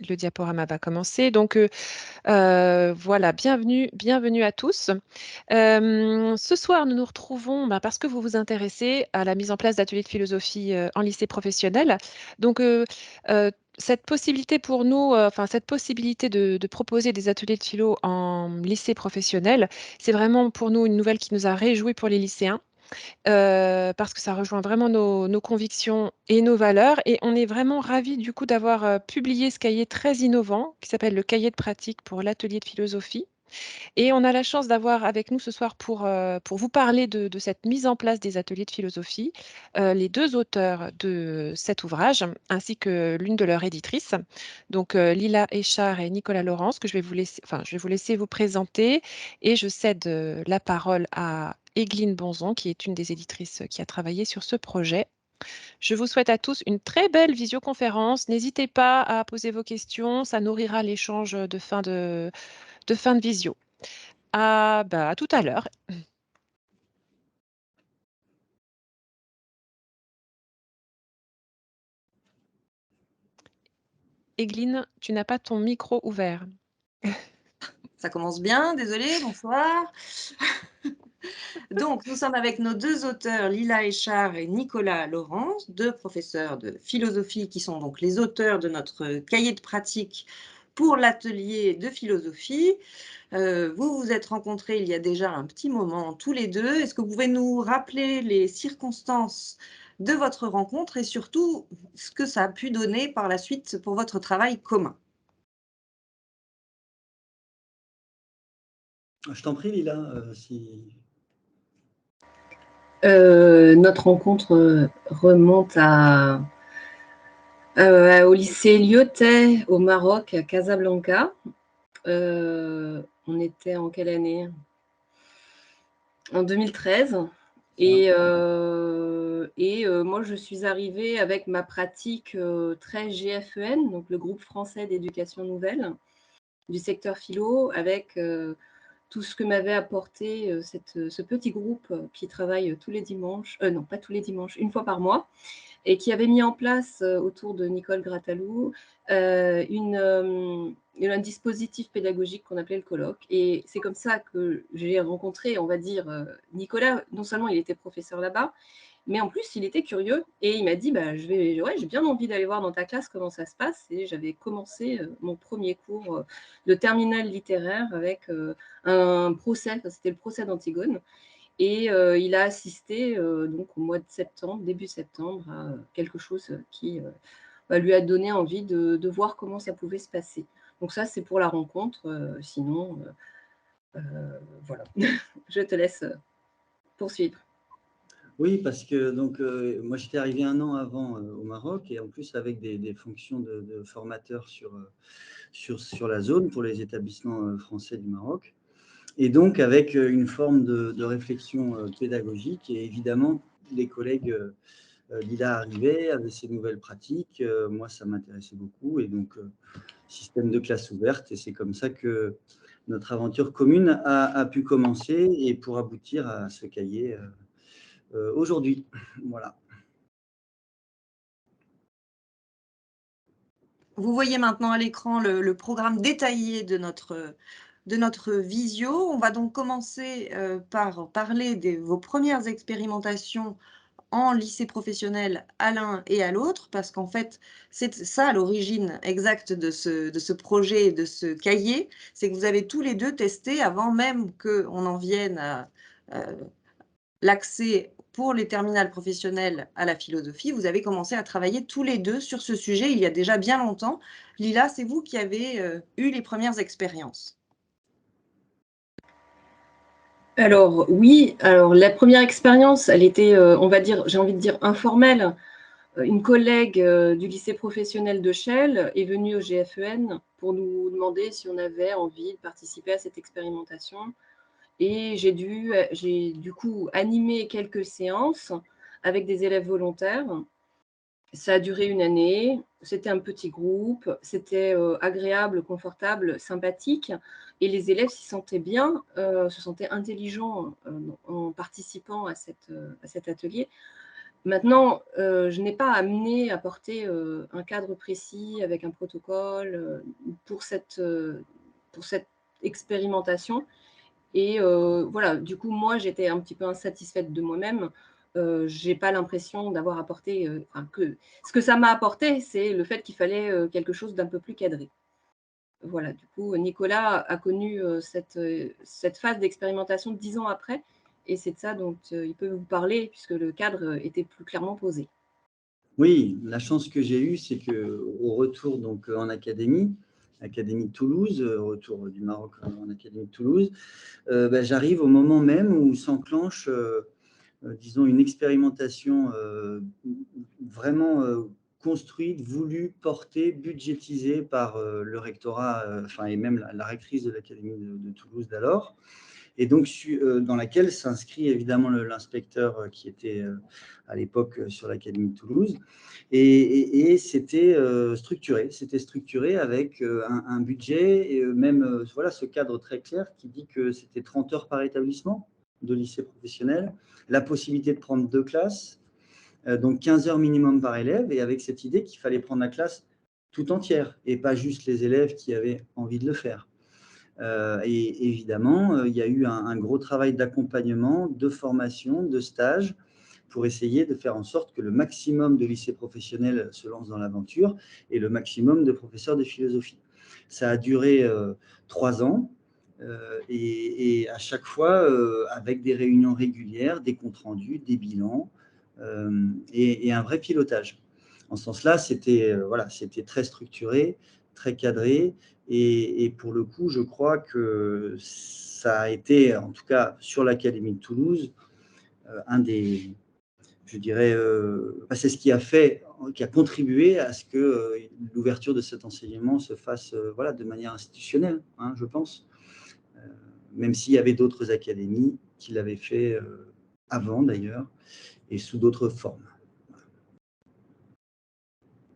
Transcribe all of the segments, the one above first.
Le diaporama va commencer. Donc, voilà, bienvenue à tous. Ce soir, nous nous retrouvons parce que vous vous intéressez à la mise en place d'ateliers de philosophie en lycée professionnel. Donc, cette possibilité pour nous, cette possibilité de proposer des ateliers de philo en lycée professionnel, c'est vraiment pour nous une nouvelle qui nous a réjouis pour les lycéens. Parce que ça rejoint vraiment nos convictions et nos valeurs. Et on est vraiment ravis du coup d'avoir publié ce cahier très innovant qui s'appelle le cahier de pratique pour l'atelier de philosophie. Et on a la chance d'avoir avec nous ce soir pour vous parler de cette mise en place des ateliers de philosophie, les deux auteurs de cet ouvrage, ainsi que l'une de leurs éditrices, donc Lila Échard et Nicolas Laurence, que je vais vous laisser vous présenter, et je cède la parole à Egline Bonzon, qui est une des éditrices qui a travaillé sur ce projet. Je vous souhaite à tous une très belle visioconférence. N'hésitez pas à poser vos questions, ça nourrira l'échange de fin de visio. À tout à l'heure. Egline, tu n'as pas ton micro ouvert. Ça commence bien, désolée, bonsoir. Donc, nous sommes avec nos deux auteurs, Lila Échard et Nicolas Laurence, deux professeurs de philosophie qui sont donc les auteurs de notre cahier de pratique pour l'atelier de philosophie. Vous vous êtes rencontrés il y a déjà un petit moment tous les deux. Est-ce que vous pouvez nous rappeler les circonstances de votre rencontre et surtout ce que ça a pu donner par la suite pour votre travail commun? Je t'en prie, Lila, si... Notre rencontre remonte au lycée Lyotet au Maroc, à Casablanca. On était en quelle année? En 2013. Et moi, je suis arrivée avec ma pratique très GFEN, donc le groupe français d'éducation nouvelle du secteur philo, avec tout ce que m'avait apporté ce petit groupe qui travaille tous les dimanches, non pas tous les dimanches, une fois par mois, et qui avait mis en place autour de Nicole Gratalou un dispositif pédagogique qu'on appelait le colloque. Et c'est comme ça que j'ai rencontré, on va dire, Nicolas. Non seulement il était professeur là-bas, mais en plus, il était curieux et il m'a dit j'ai bien envie d'aller voir dans ta classe comment ça se passe. Et j'avais commencé mon premier cours de terminale littéraire avec un procès, c'était le procès d'Antigone. Et il a assisté donc au mois de septembre, début septembre, à quelque chose qui lui a donné envie de voir comment ça pouvait se passer. Donc ça, c'est pour la rencontre. Sinon, voilà, je te laisse poursuivre. Oui, parce que donc, moi, j'étais arrivé 1 an avant au Maroc et en plus avec des fonctions de formateur sur la zone pour les établissements français du Maroc. Et donc avec une forme de réflexion pédagogique. Et évidemment, les collègues Lila arrivaient, avaient ces nouvelles pratiques. Moi, ça m'intéressait beaucoup. Et donc, système de classe ouverte. Et c'est comme ça que notre aventure commune a pu commencer et pour aboutir à ce cahier aujourd'hui. Voilà. Vous voyez maintenant à l'écran le programme détaillé de notre visio. On va donc commencer par parler de vos premières expérimentations en lycée professionnel à l'un et à l'autre, parce qu'en fait, c'est ça l'origine exacte de ce projet, de ce cahier, c'est que vous avez tous les deux testé avant même qu'on en vienne à l'accès pour les terminales professionnelles à la philosophie. Vous avez commencé à travailler tous les deux sur ce sujet il y a déjà bien longtemps. Lila, c'est vous qui avez eu les premières expériences. Alors oui, alors la première expérience, elle était, on va dire, j'ai envie de dire informelle. Une collègue du lycée professionnel de Chelles est venue au GFEN pour nous demander si on avait envie de participer à cette expérimentation. Et j'ai du coup animé quelques séances avec des élèves volontaires. Ça a duré 1 année, c'était un petit groupe, c'était agréable, confortable, sympathique, et les élèves s'y sentaient bien, se sentaient intelligents en participant à cet atelier. Maintenant, je n'ai pas amené à porter un cadre précis avec un protocole pour cette expérimentation. Et voilà, du coup, moi, j'étais un petit peu insatisfaite de moi-même. Je n'ai pas l'impression d'avoir apporté, ce que ça m'a apporté, c'est le fait qu'il fallait quelque chose d'un peu plus cadré. Voilà, du coup, Nicolas a connu cette phase d'expérimentation 10 ans après, et c'est de ça dont il peut vous parler, puisque le cadre était plus clairement posé. Oui, la chance que j'ai eue, c'est qu'au retour donc, en académie de Toulouse, retour du Maroc en académie de Toulouse, j'arrive au moment même où s'enclenche, disons, une expérimentation vraiment construite, voulue, portée, budgétisée par le rectorat, et même la rectrice de l'académie de Toulouse d'alors. Et donc, dans laquelle s'inscrit évidemment l'inspecteur qui était à l'époque sur l'Académie de Toulouse. Et c'était structuré avec un budget et même voilà, ce cadre très clair qui dit que c'était 30 heures par établissement de lycée professionnel, la possibilité de prendre 2 classes, donc 15 heures minimum par élève, et avec cette idée qu'il fallait prendre la classe tout entière et pas juste les élèves qui avaient envie de le faire. Et évidemment, il y a eu un gros travail d'accompagnement, de formation, de stage, pour essayer de faire en sorte que le maximum de lycées professionnels se lancent dans l'aventure et le maximum de professeurs de philosophie. Ça a duré 3 ans, et à chaque fois avec des réunions régulières, des comptes rendus, des bilans, et un vrai pilotage. En ce sens-là, c'était très structuré, très cadré, et pour le coup, je crois que ça a été, en tout cas sur l'Académie de Toulouse, un des, je dirais, c'est ce qui a contribué à ce que l'ouverture de cet enseignement se fasse de manière institutionnelle, hein, je pense, même s'il y avait d'autres académies qui l'avaient fait avant d'ailleurs, et sous d'autres formes.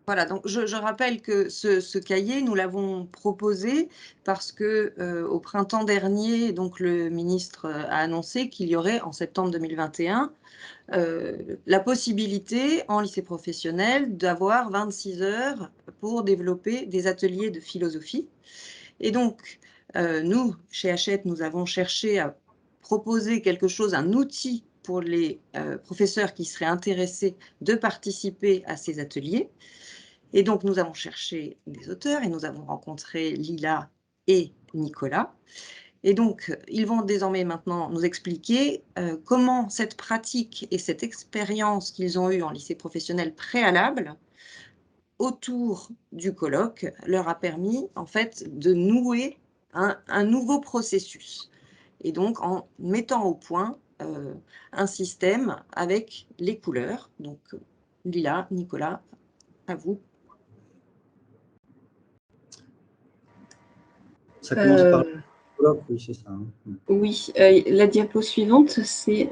Voilà, donc je rappelle que ce cahier, nous l'avons proposé parce que au printemps dernier, donc le ministre a annoncé qu'il y aurait en septembre 2021 la possibilité en lycée professionnel d'avoir 26 heures pour développer des ateliers de philosophie. Et donc, nous, chez Hachette, nous avons cherché à proposer quelque chose, un outil pour les professeurs qui seraient intéressés de participer à ces ateliers. Et donc, nous avons cherché des auteurs et nous avons rencontré Lila et Nicolas. Et donc, ils vont désormais maintenant nous expliquer comment cette pratique et cette expérience qu'ils ont eue en lycée professionnel préalable autour du colloque leur a permis en fait de nouer un nouveau processus. Et donc, en mettant au point un système avec les couleurs. Donc, Lila, Nicolas, à vous. Ça commence par le colloque, oui, c'est ça. Hein. Oui, la diapo suivante, c'est…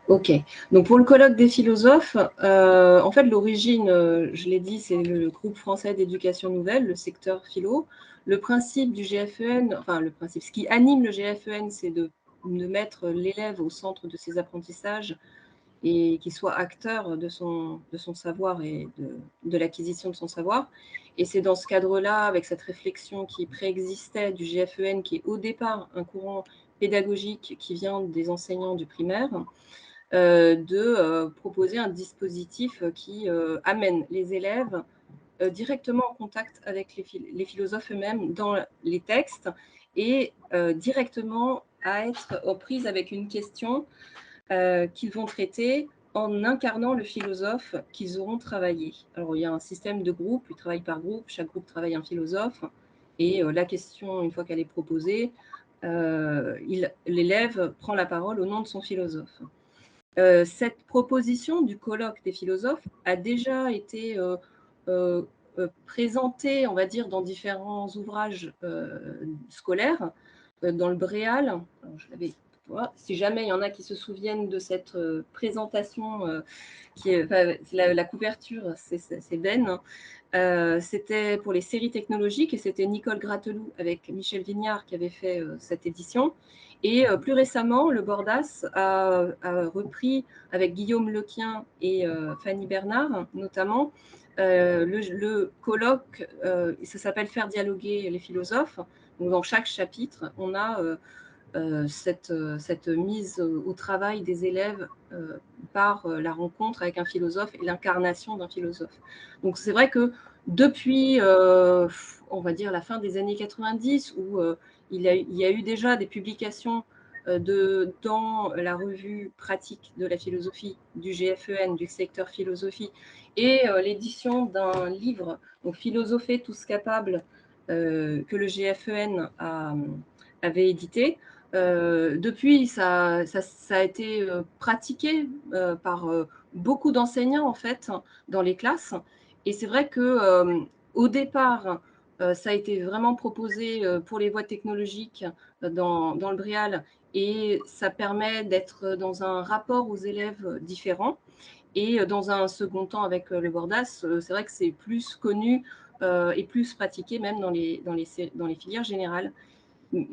OK. Donc, pour le colloque des philosophes, en fait, l'origine, je l'ai dit, c'est le groupe français d'éducation nouvelle, le secteur philo. Le principe du GFEN, enfin, le principe, ce qui anime le GFEN, c'est de mettre l'élève au centre de ses apprentissages et qu'il soit acteur de son savoir et de l'acquisition de son savoir. Et c'est dans ce cadre-là, avec cette réflexion qui préexistait du GFEN, qui est au départ un courant pédagogique qui vient des enseignants du primaire, de proposer un dispositif qui amène les élèves directement en contact avec les philosophes eux-mêmes dans les textes et directement à être aux prises avec une question qu'ils vont traiter en incarnant le philosophe qu'ils auront travaillé. Alors, il y a un système de groupe, ils travaillent par groupe, chaque groupe travaille un philosophe, et la question, une fois qu'elle est proposée, l'élève prend la parole au nom de son philosophe. Cette proposition du colloque des philosophes a déjà été présentée, on va dire, dans différents ouvrages scolaires, dans le Bréal. Alors, je l'avais, si jamais il y en a qui se souviennent de cette présentation, qui est, la couverture, c'est Ben. C'était pour les séries technologiques et c'était Nicole Gratelou avec Michel Vignard qui avait fait cette édition. Et plus récemment, le Bordas a repris, avec Guillaume Lequien et Fanny Bernard notamment, le colloque, ça s'appelle « Faire dialoguer les philosophes ». Donc, dans chaque chapitre, on a cette mise au travail des élèves par la rencontre avec un philosophe et l'incarnation d'un philosophe. Donc c'est vrai que depuis, on va dire, la fin des années 90, où il y a eu déjà des publications dans la revue pratique de la philosophie du GFEN, du secteur philosophie, et l'édition d'un livre, donc Philosopher tous capables, que le GFEN avait édité. Depuis, ça a été pratiqué par beaucoup d'enseignants, en fait, dans les classes. Et c'est vrai qu'au départ, ça a été vraiment proposé pour les voies technologiques dans le BREAL, et ça permet d'être dans un rapport aux élèves différents. Et dans un second temps, avec le Bordas, c'est vrai que c'est plus connu et plus pratiqué même dans les filières générales.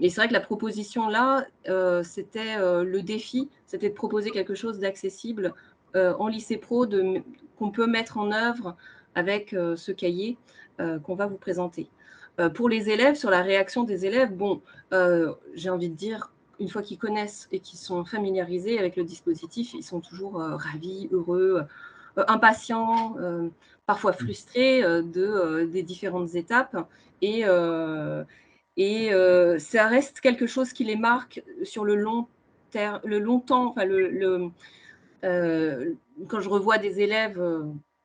Et c'est vrai que la proposition là, c'était le défi, c'était de proposer quelque chose d'accessible en lycée pro, qu'on peut mettre en œuvre avec ce cahier qu'on va vous présenter. Pour les élèves, sur la réaction des élèves, bon, j'ai envie de dire, une fois qu'ils connaissent et qu'ils sont familiarisés avec le dispositif, ils sont toujours ravis, heureux, impatients, parfois frustrés des différentes étapes. Et ça reste quelque chose qui les marque sur le long temps. Enfin, quand je revois des élèves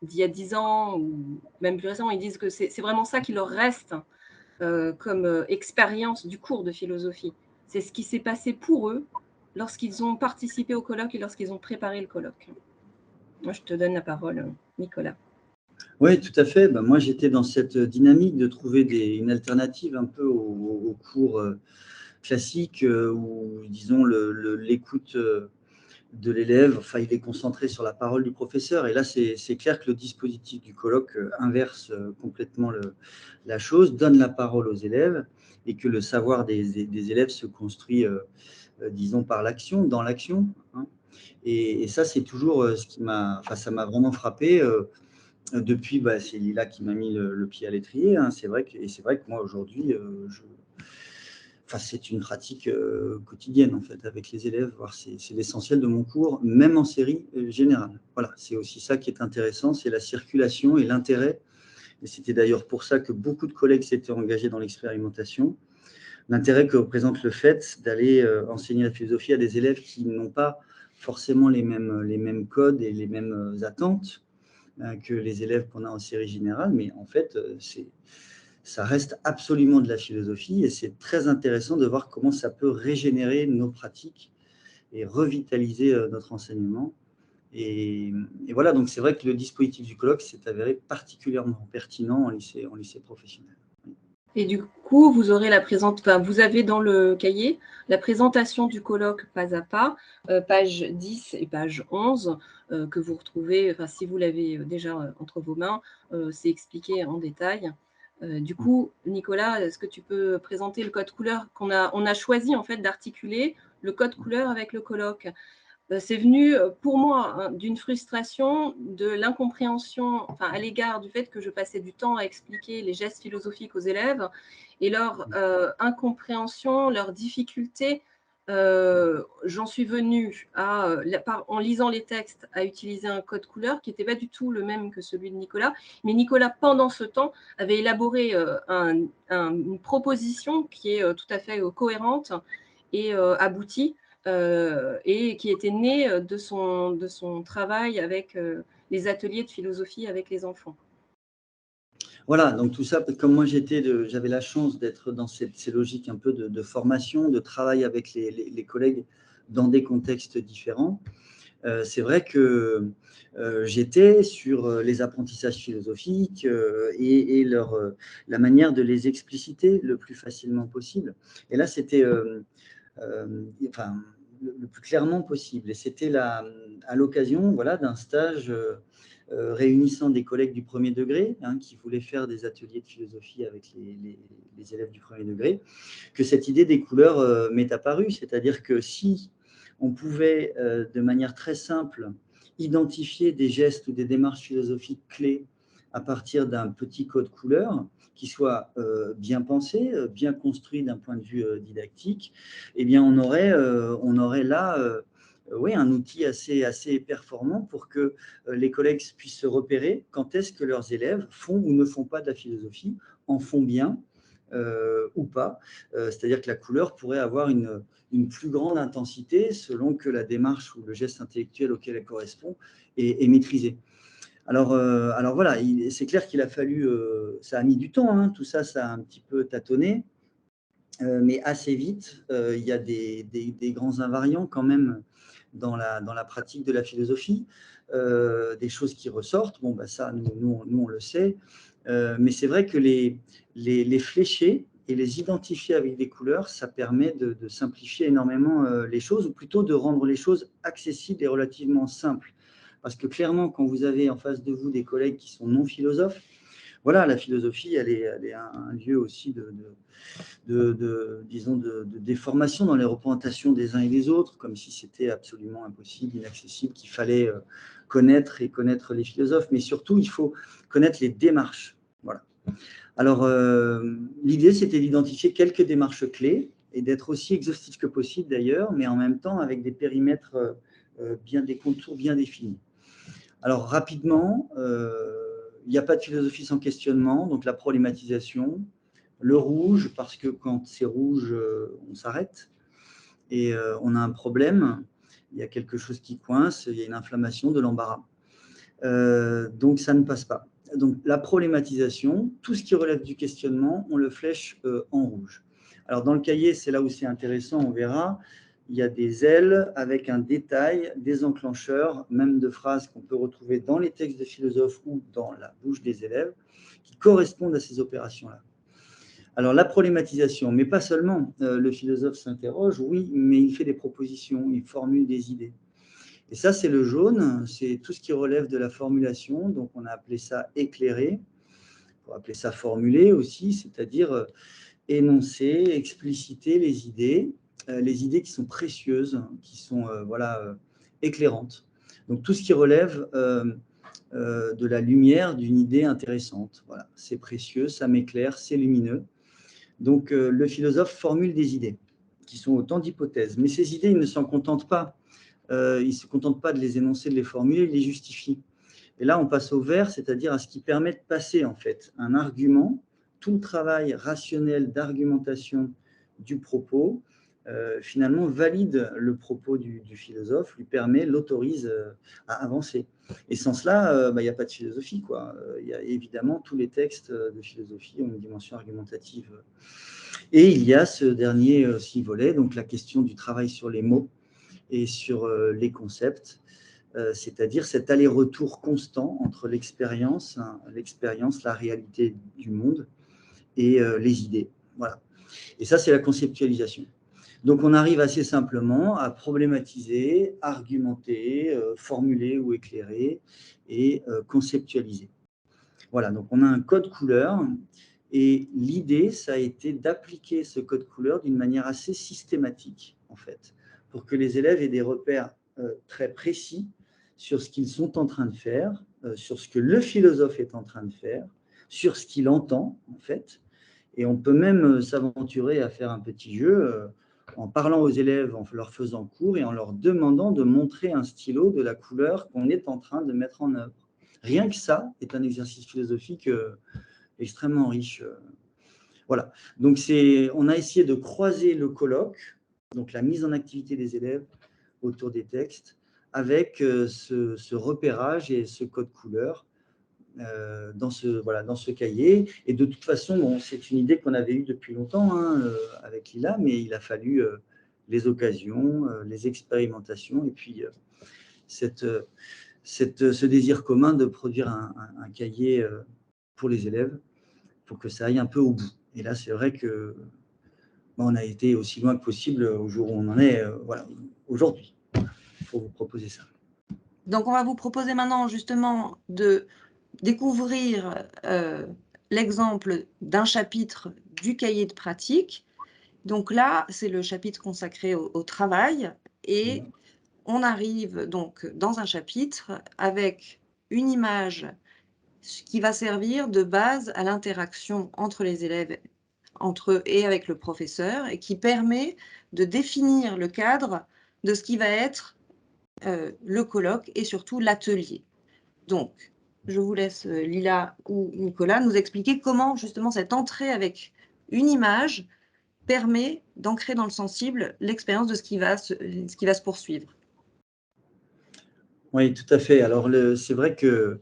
d'il y a 10 ans ou même plus récemment, ils disent que c'est vraiment ça qui leur reste comme expérience du cours de philosophie. C'est ce qui s'est passé pour eux lorsqu'ils ont participé au colloque et lorsqu'ils ont préparé le colloque. Moi, je te donne la parole, Nicolas. Oui, tout à fait. Ben, moi, j'étais dans cette dynamique de trouver une alternative un peu au cours classique où, disons, l'écoute de l'élève, enfin, il est concentré sur la parole du professeur. Et là, c'est clair que le dispositif du colloque inverse complètement la chose, donne la parole aux élèves, et que le savoir des élèves se construit, disons, par l'action, dans l'action. Hein. Et ça, c'est toujours ce qui ça m'a vraiment frappé. Depuis, c'est Lila qui m'a mis le pied à l'étrier. Hein. C'est vrai que moi, aujourd'hui, c'est une pratique quotidienne, en fait, avec les élèves. C'est l'essentiel de mon cours, même en série générale. Voilà, c'est aussi ça qui est intéressant, c'est la circulation et l'intérêt. Et c'était d'ailleurs pour ça que beaucoup de collègues s'étaient engagés dans l'expérimentation. L'intérêt que représente le fait d'aller enseigner la philosophie à des élèves qui n'ont pas forcément les mêmes codes et les mêmes attentes que les élèves qu'on a en série générale, mais en fait, ça reste absolument de la philosophie, et c'est très intéressant de voir comment ça peut régénérer nos pratiques et revitaliser notre enseignement. Et voilà, donc c'est vrai que le dispositif du colloque s'est avéré particulièrement pertinent en lycée professionnel. Et du coup, vous avez dans le cahier la présentation du colloque pas à pas, page 10 et page 11, que vous retrouvez, si vous l'avez déjà entre vos mains, c'est expliqué en détail. Du coup, Nicolas, est-ce que tu peux présenter le code couleur on a choisi en fait d'articuler le code couleur avec le colloque? C'est venu pour moi d'une frustration, de l'incompréhension, à l'égard du fait que je passais du temps à expliquer les gestes philosophiques aux élèves, et leur incompréhension, leur difficulté. J'en suis venue en lisant les textes, à utiliser un code couleur qui n'était pas du tout le même que celui de Nicolas. Mais Nicolas, pendant ce temps, avait élaboré une proposition qui est tout à fait cohérente et aboutie, et qui était né de son travail avec les ateliers de philosophie avec les enfants. Voilà, donc tout ça, comme moi j'avais la chance d'être dans ces logiques un peu de formation, de travail avec les collègues dans des contextes différents. C'est vrai que j'étais sur les apprentissages philosophiques et la manière de les expliciter le plus facilement possible. Et là, c'était le plus clairement possible. Et c'était à l'occasion, voilà, d'un stage réunissant des collègues du premier degré qui voulaient faire des ateliers de philosophie avec les élèves du premier degré, que cette idée des couleurs m'est apparue. C'est-à-dire que si on pouvait, de manière très simple, identifier des gestes ou des démarches philosophiques clés à partir d'un petit code couleur qui soit bien pensé, bien construit d'un point de vue didactique, eh bien on aurait là oui, un outil assez performant pour que les collègues puissent se repérer quand est-ce que leurs élèves font ou ne font pas de la philosophie, en font bien ou pas. C'est-à-dire que la couleur pourrait avoir une plus grande intensité selon que la démarche ou le geste intellectuel auquel elle correspond est maîtrisé. Alors voilà, c'est clair qu'il a fallu, ça a mis du temps, tout ça, ça a un petit peu tâtonné, mais assez vite, il y a des grands invariants quand même dans la pratique de la philosophie, des choses qui ressortent. Bon, ça, nous, on le sait, mais c'est vrai que les flécher et les identifier avec des couleurs, ça permet de simplifier énormément les choses, ou plutôt de rendre les choses accessibles et relativement simples. Parce que clairement, quand vous avez en face de vous des collègues qui sont non philosophes, voilà, la philosophie, elle est un lieu aussi disons, de déformation dans les représentations des uns et des autres, comme si c'était absolument impossible, inaccessible, qu'il fallait connaître les philosophes, mais surtout, il faut connaître les démarches. Voilà. Alors, l'idée, c'était d'identifier quelques démarches clés et d'être aussi exhaustif que possible d'ailleurs, mais en même temps avec des périmètres des contours bien définis. Alors, rapidement, il n'y a pas de philosophie sans questionnement, donc la problématisation, le rouge, parce que quand c'est rouge, on s'arrête et on a un problème, il y a quelque chose qui coince, il y a une inflammation, de l'embarras. Donc, ça ne passe pas. Donc, la problématisation, tout ce qui relève du questionnement, on le flèche en rouge. Alors, dans le cahier, c'est là où c'est intéressant, on verra, il y a des ailes avec un détail, des enclencheurs, même de phrases qu'on peut retrouver dans les textes de philosophes ou dans la bouche des élèves, qui correspondent à ces opérations-là. Alors, la problématisation, mais pas seulement. Le philosophe s'interroge, oui, mais il fait des propositions, il formule des idées. Et ça, c'est le jaune, c'est tout ce qui relève de la formulation, donc on a appelé ça éclairé, on pourrait appeler ça formulé aussi, c'est-à-dire énoncer, expliciter les idées qui sont précieuses, qui sont éclairantes. Donc tout ce qui relève de la lumière d'une idée intéressante. Voilà, c'est précieux, ça m'éclaire, c'est lumineux. Donc le philosophe formule des idées qui sont autant d'hypothèses. Mais ces idées, il ne s'en contente pas. Il ne se contente pas de les énoncer, de les formuler, il les justifie. Et là, on passe au vert, c'est-à-dire à ce qui permet de passer en fait un argument, tout le travail rationnel d'argumentation du propos, finalement valide le propos du philosophe, lui permet, l'autorise à avancer. Et sans cela, il n'y a pas de philosophie, quoi. Il y a évidemment tous les textes de philosophie ont une dimension argumentative. Et il y a ce dernier aussi volet, donc la question du travail sur les mots et sur les concepts, c'est-à-dire cet aller-retour constant entre l'expérience, la réalité du monde et les idées. Voilà. Et ça, c'est la conceptualisation. Donc, on arrive assez simplement à problématiser, argumenter, formuler ou éclairer et conceptualiser. Voilà, donc on a un code couleur et l'idée, ça a été d'appliquer ce code couleur d'une manière assez systématique, en fait, pour que les élèves aient des repères très précis sur ce qu'ils sont en train de faire, sur ce que le philosophe est en train de faire, sur ce qu'il entend, en fait. Et on peut même s'aventurer à faire un petit jeu en parlant aux élèves, en leur faisant cours et en leur demandant de montrer un stylo de la couleur qu'on est en train de mettre en œuvre. Rien que ça est un exercice philosophique extrêmement riche. Voilà. Donc, on a essayé de croiser le colloque, donc la mise en activité des élèves autour des textes, avec ce repérage et ce code couleur dans ce cahier. Et de toute façon, bon, c'est une idée qu'on avait eue depuis longtemps avec Lila, mais il a fallu les occasions, les expérimentations, et puis ce désir commun de produire un cahier pour les élèves, pour que ça aille un peu au bout. Et là, c'est vrai que on a été aussi loin que possible au jour où on en est aujourd'hui, pour vous proposer ça. Donc, on va vous proposer maintenant justement de découvrir l'exemple d'un chapitre du cahier de pratique. Donc là, c'est le chapitre consacré au travail et on arrive donc dans un chapitre avec une image qui va servir de base à l'interaction entre les élèves, entre eux et avec le professeur, et qui permet de définir le cadre de ce qui va être le colloque et surtout l'atelier. Donc, je vous laisse, Lila ou Nicolas, nous expliquer comment justement cette entrée avec une image permet d'ancrer dans le sensible l'expérience de ce qui va se poursuivre. Oui, tout à fait. Alors, c'est vrai que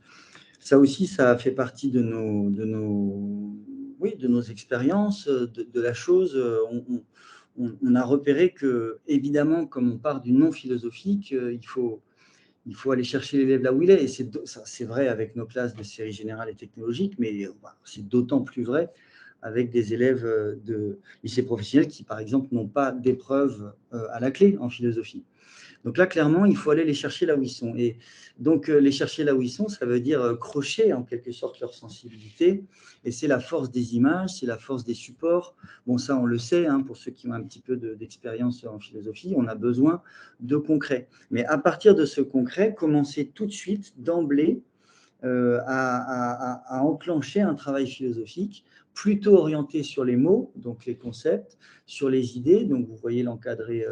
ça aussi, ça fait partie de nos expériences, de la chose. On a repéré que, évidemment, comme on part du non philosophique, il faut aller chercher l'élève là où il est. Et c'est vrai avec nos classes de série générale et technologique, mais c'est d'autant plus vrai avec des élèves de lycée professionnel qui, par exemple, n'ont pas d'épreuve à la clé en philosophie. Donc là, clairement, il faut aller les chercher là où ils sont. Et donc, les chercher là où ils sont, ça veut dire crocher en quelque sorte leur sensibilité. Et c'est la force des images, c'est la force des supports. Bon, ça, on le sait, hein, pour ceux qui ont un petit peu d'expérience en philosophie, on a besoin de concret. Mais à partir de ce concret, commencer tout de suite, d'emblée, à enclencher un travail philosophique plutôt orienté sur les mots, donc les concepts, sur les idées, donc vous voyez l'encadré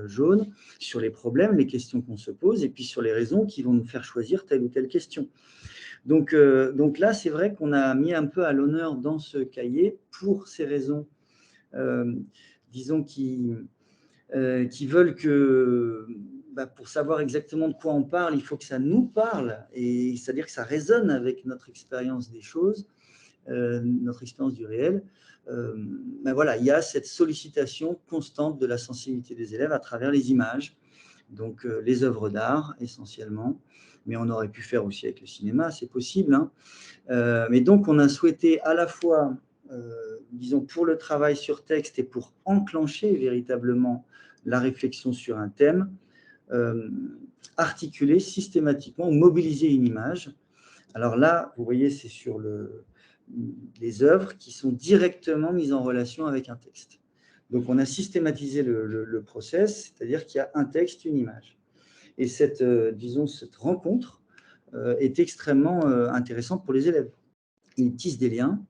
jaune, sur les problèmes, les questions qu'on se pose, et puis sur les raisons qui vont nous faire choisir telle ou telle question. Donc là, c'est vrai qu'on a mis un peu à l'honneur dans ce cahier, pour ces raisons, disons, qui veulent que, pour savoir exactement de quoi on parle, il faut que ça nous parle, et c'est-à-dire que ça résonne avec notre expérience des choses, notre expérience du réel. Voilà, il y a cette sollicitation constante de la sensibilité des élèves à travers les images, donc les œuvres d'art essentiellement, mais on aurait pu faire aussi avec le cinéma, c'est possible, hein. Mais donc on a souhaité à la fois, disons, pour le travail sur texte et pour enclencher véritablement la réflexion sur un thème, articuler systématiquement, mobiliser une image. Alors là, vous voyez, c'est sur les œuvres qui sont directement mises en relation avec un texte. Donc on a systématisé le process, c'est-à-dire qu'il y a un texte, une image. Et cette rencontre est extrêmement intéressante pour les élèves. Ils tissent des liens,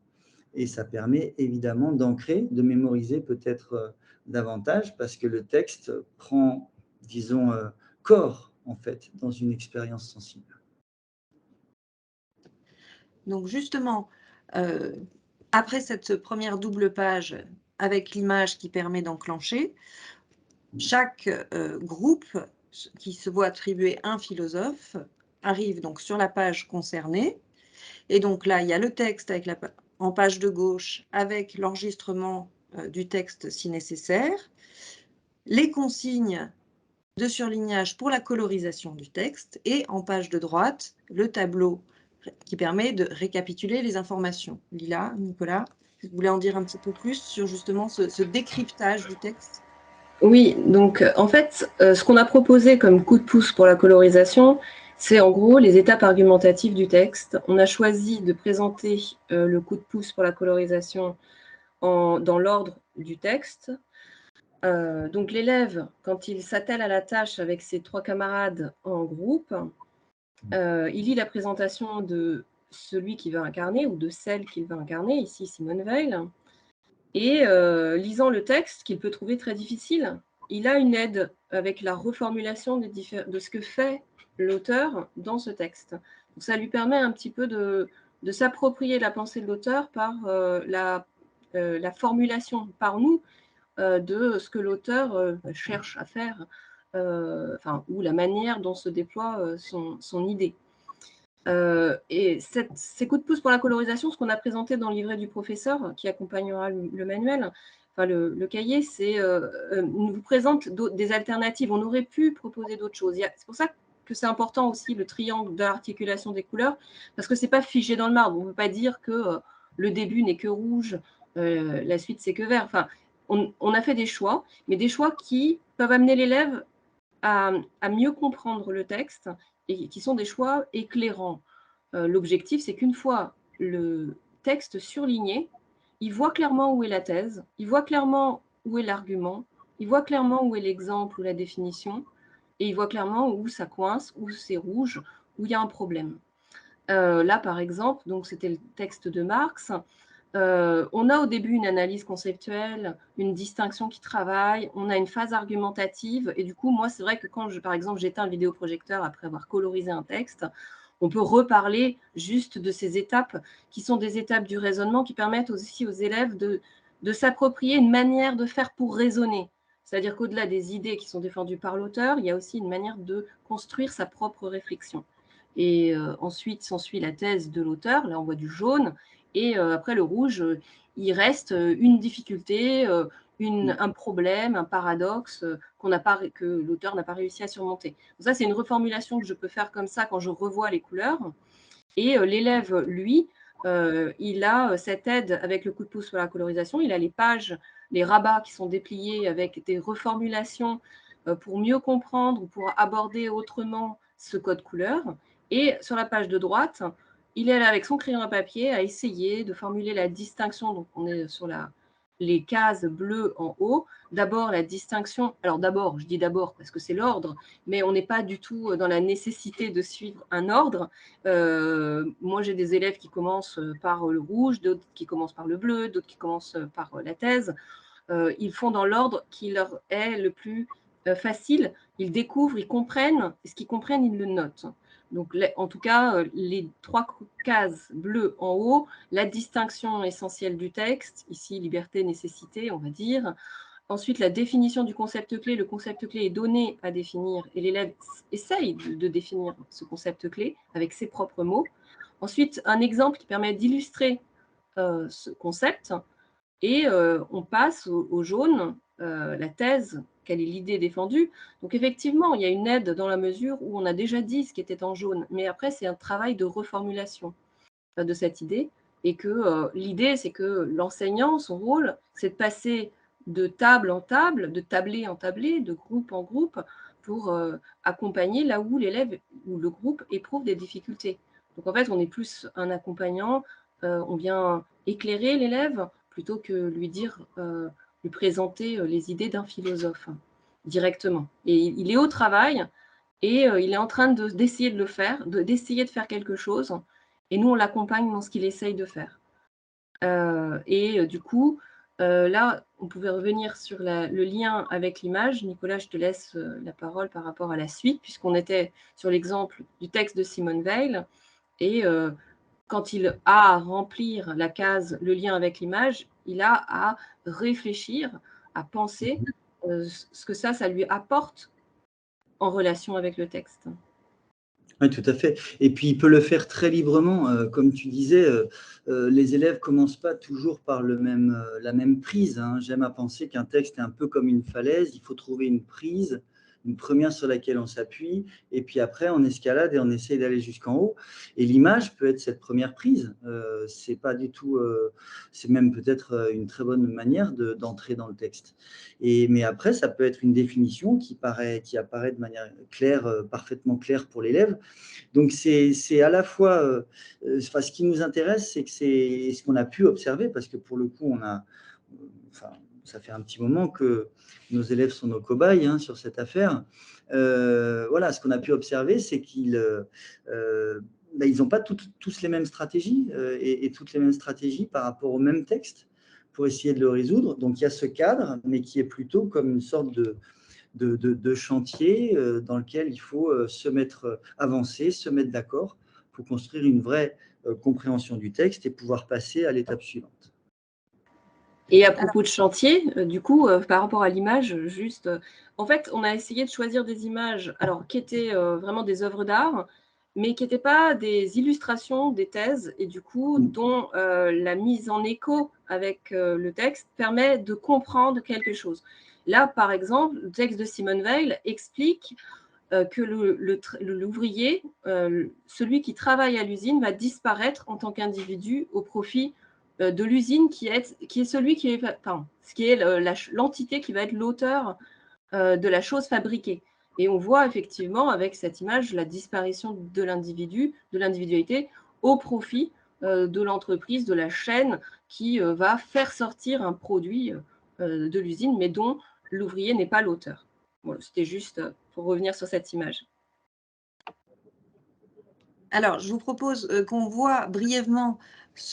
et ça permet évidemment d'ancrer, de mémoriser peut-être davantage, parce que le texte prend, disons, corps, en fait, dans une expérience sensible. Donc justement, après cette première double page avec l'image qui permet d'enclencher, chaque groupe qui se voit attribuer un philosophe arrive donc sur la page concernée. Et donc là, il y a le texte en page de gauche avec l'enregistrement du texte si nécessaire, les consignes de surlignage pour la colorisation du texte et en page de droite, le tableau qui permet de récapituler les informations. Lila, Nicolas, vous voulez en dire un petit peu plus sur justement ce décryptage du texte ? Oui, donc en fait, ce qu'on a proposé comme coup de pouce pour la colorisation, c'est en gros les étapes argumentatives du texte. On a choisi de présenter le coup de pouce pour la colorisation dans l'ordre du texte. Donc l'élève, quand il s'attelle à la tâche avec ses 3 camarades en groupe, il lit la présentation de celui qu'il va incarner ou de celle qu'il va incarner, ici Simone Weil, et lisant le texte, qu'il peut trouver très difficile, il a une aide avec la reformulation de ce que fait l'auteur dans ce texte. Donc ça lui permet un petit peu de s'approprier la pensée de l'auteur par la formulation par nous de ce que l'auteur cherche à faire, ou la manière dont se déploie son idée. Et ces coups de pouce pour la colorisation, ce qu'on a présenté dans le livret du professeur qui accompagnera le manuel, enfin le cahier, on vous présente des alternatives. On aurait pu proposer d'autres choses. C'est pour ça que c'est important aussi le triangle de l'articulation des couleurs, parce que c'est pas figé dans le marbre. On ne peut pas dire que le début n'est que rouge, la suite c'est que vert. Enfin, on a fait des choix, mais des choix qui peuvent amener l'élève à mieux comprendre le texte et qui sont des choix éclairants. L'objectif, c'est qu'une fois le texte surligné, il voit clairement où est la thèse, il voit clairement où est l'argument, il voit clairement où est l'exemple ou la définition, et il voit clairement où ça coince, où c'est rouge, où il y a un problème. Là, par exemple, donc c'était le texte de Marx. On a au début une analyse conceptuelle, une distinction qui travaille, on a une phase argumentative, et du coup, moi, c'est vrai que quand, par exemple, j'éteins le vidéoprojecteur après avoir colorisé un texte, on peut reparler juste de ces étapes qui sont des étapes du raisonnement qui permettent aussi aux élèves de s'approprier une manière de faire pour raisonner. C'est-à-dire qu'au-delà des idées qui sont défendues par l'auteur, il y a aussi une manière de construire sa propre réflexion. Et ensuite s'ensuit la thèse de l'auteur, là on voit du jaune, et après le rouge, il reste une difficulté, un problème, un paradoxe que l'auteur n'a pas réussi à surmonter. Donc ça, c'est une reformulation que je peux faire comme ça quand je revois les couleurs. Et l'élève, lui, il a cette aide avec le coup de pouce sur la colorisation, il a les pages, les rabats qui sont dépliés avec des reformulations pour mieux comprendre ou pour aborder autrement ce code couleur. Et sur la page de droite, il est là avec son crayon à papier à essayer de formuler la distinction. Donc, on est sur les cases bleues en haut. D'abord, la distinction. Alors, d'abord, je dis d'abord parce que c'est l'ordre, mais on n'est pas du tout dans la nécessité de suivre un ordre. Moi, j'ai des élèves qui commencent par le rouge, d'autres qui commencent par le bleu, d'autres qui commencent par la thèse. Ils font dans l'ordre qui leur est le plus facile. Ils découvrent, ils comprennent. Et ce qu'ils comprennent, ils le notent. Donc, en tout cas, les 3 cases bleues en haut, la distinction essentielle du texte, ici liberté, nécessité, on va dire. Ensuite, la définition du concept clé. Le concept clé est donné à définir et l'élève essaye de définir ce concept clé avec ses propres mots. Ensuite, un exemple qui permet d'illustrer ce concept. Et on passe au jaune, la thèse, quelle est l'idée défendue. Donc effectivement, il y a une aide dans la mesure où on a déjà dit ce qui était en jaune, mais après, c'est un travail de reformulation de cette idée, et que l'idée, c'est que l'enseignant, son rôle, c'est de passer de table en table, de tablé en tablé, de groupe en groupe, pour accompagner là où l'élève ou le groupe éprouve des difficultés. Donc en fait, on est plus un accompagnant, on vient éclairer l'élève plutôt que lui présenter les idées d'un philosophe directement. Et il est au travail et il est en train d'essayer de le faire, d'essayer de faire quelque chose. Et nous, on l'accompagne dans ce qu'il essaye de faire. Du coup, là, on pouvait revenir sur le lien avec l'image. Nicolas, je te laisse la parole par rapport à la suite, puisqu'on était sur l'exemple du texte de Simone Weil. Et quand il a à remplir la case, le lien avec l'image, il a à réfléchir, à penser ce que ça lui apporte en relation avec le texte. Oui, tout à fait. Et puis, il peut le faire très librement. Comme tu disais, les élèves ne commencent pas toujours par la même prise, hein. J'aime à penser qu'un texte est un peu comme une falaise. Il faut trouver une prise, une première sur laquelle on s'appuie, et puis après, on escalade et on essaie d'aller jusqu'en haut. Et l'image peut être cette première prise. C'est pas du tout, c'est même peut-être une très bonne manière d'entrer dans le texte. Mais après, ça peut être une définition qui apparaît de manière claire, parfaitement claire pour l'élève. Donc, c'est à la fois, ce qui nous intéresse, c'est que c'est ce qu'on a pu observer, parce que pour le coup, ça fait un petit moment que nos élèves sont nos cobayes, hein, sur cette affaire. Voilà, ce qu'on a pu observer, c'est qu'ils n'ont pas tous les mêmes stratégies et toutes les mêmes stratégies par rapport au même texte pour essayer de le résoudre. Donc, il y a ce cadre, mais qui est plutôt comme une sorte de chantier dans lequel il faut avancer, se mettre d'accord pour construire une vraie compréhension du texte et pouvoir passer à l'étape suivante. Et à propos de chantier, du coup, par rapport à l'image, juste, en fait, on a essayé de choisir des images, alors qui étaient vraiment des œuvres d'art, mais qui n'étaient pas des illustrations, des thèses, et du coup, dont la mise en écho avec le texte permet de comprendre quelque chose. Là, par exemple, le texte de Simone Weil explique que l'ouvrier, celui qui travaille à l'usine, va disparaître en tant qu'individu au profit de l'usine qui est celui qui est l'entité qui va être l'auteur de la chose fabriquée. Et on voit effectivement avec cette image la disparition de l'individu, de l'individualité au profit de l'entreprise, de la chaîne qui va faire sortir un produit de l'usine, mais dont l'ouvrier n'est pas l'auteur. Voilà, c'était juste pour revenir sur cette image. Alors, je vous propose qu'on voit brièvement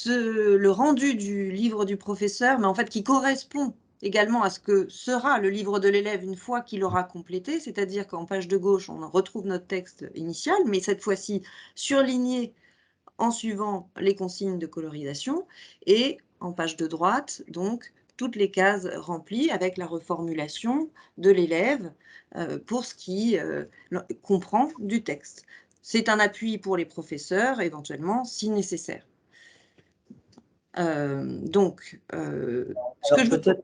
le rendu du livre du professeur, mais en fait qui correspond également à ce que sera le livre de l'élève une fois qu'il aura complété, c'est-à-dire qu'en page de gauche, on retrouve notre texte initial, mais cette fois-ci surligné en suivant les consignes de colorisation, et en page de droite, donc, toutes les cases remplies avec la reformulation de l'élève pour ce qui comprend du texte. C'est un appui pour les professeurs, éventuellement, si nécessaire. Donc, ce que je peut-être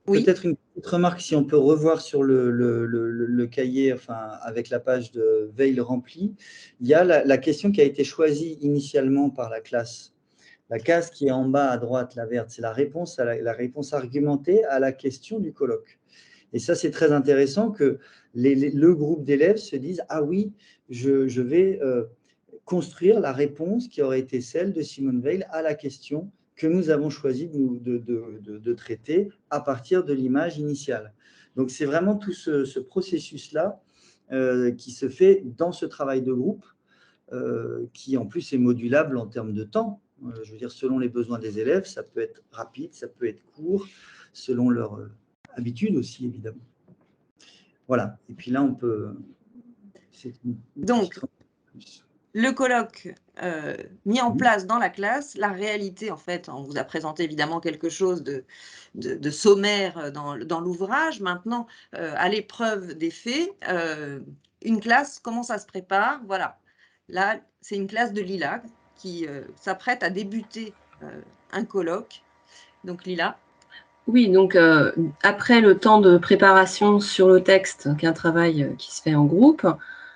oui, peut-être une petite remarque, si on peut revoir sur le cahier, enfin, avec la page de veille remplie, il y a la question qui a été choisie initialement par la classe. La case qui est en bas à droite, la verte, c'est la réponse, la réponse argumentée à la question du colloque. Et ça, c'est très intéressant que le groupe d'élèves se dise « Ah oui, je vais construire la réponse qui aurait été celle de Simone Weil à la question que nous avons choisi de traiter à partir de l'image initiale. » Donc, c'est vraiment tout ce processus-là qui se fait dans ce travail de groupe, qui en plus est modulable en termes de temps. Je veux dire, selon les besoins des élèves, ça peut être rapide, ça peut être court, selon leur habitude aussi, évidemment. Voilà. Et puis là, on peut... donc, le colloque mis en place dans la classe, la réalité, en fait, on vous a présenté évidemment quelque chose de sommaire dans l'ouvrage. Maintenant, à l'épreuve des faits, une classe, comment ça se prépare? Voilà. Là, c'est une classe de Lila qui s'apprête à débuter un colloque. Donc, Lila. Oui, donc après le temps de préparation sur le texte, qui est un travail qui se fait en groupe,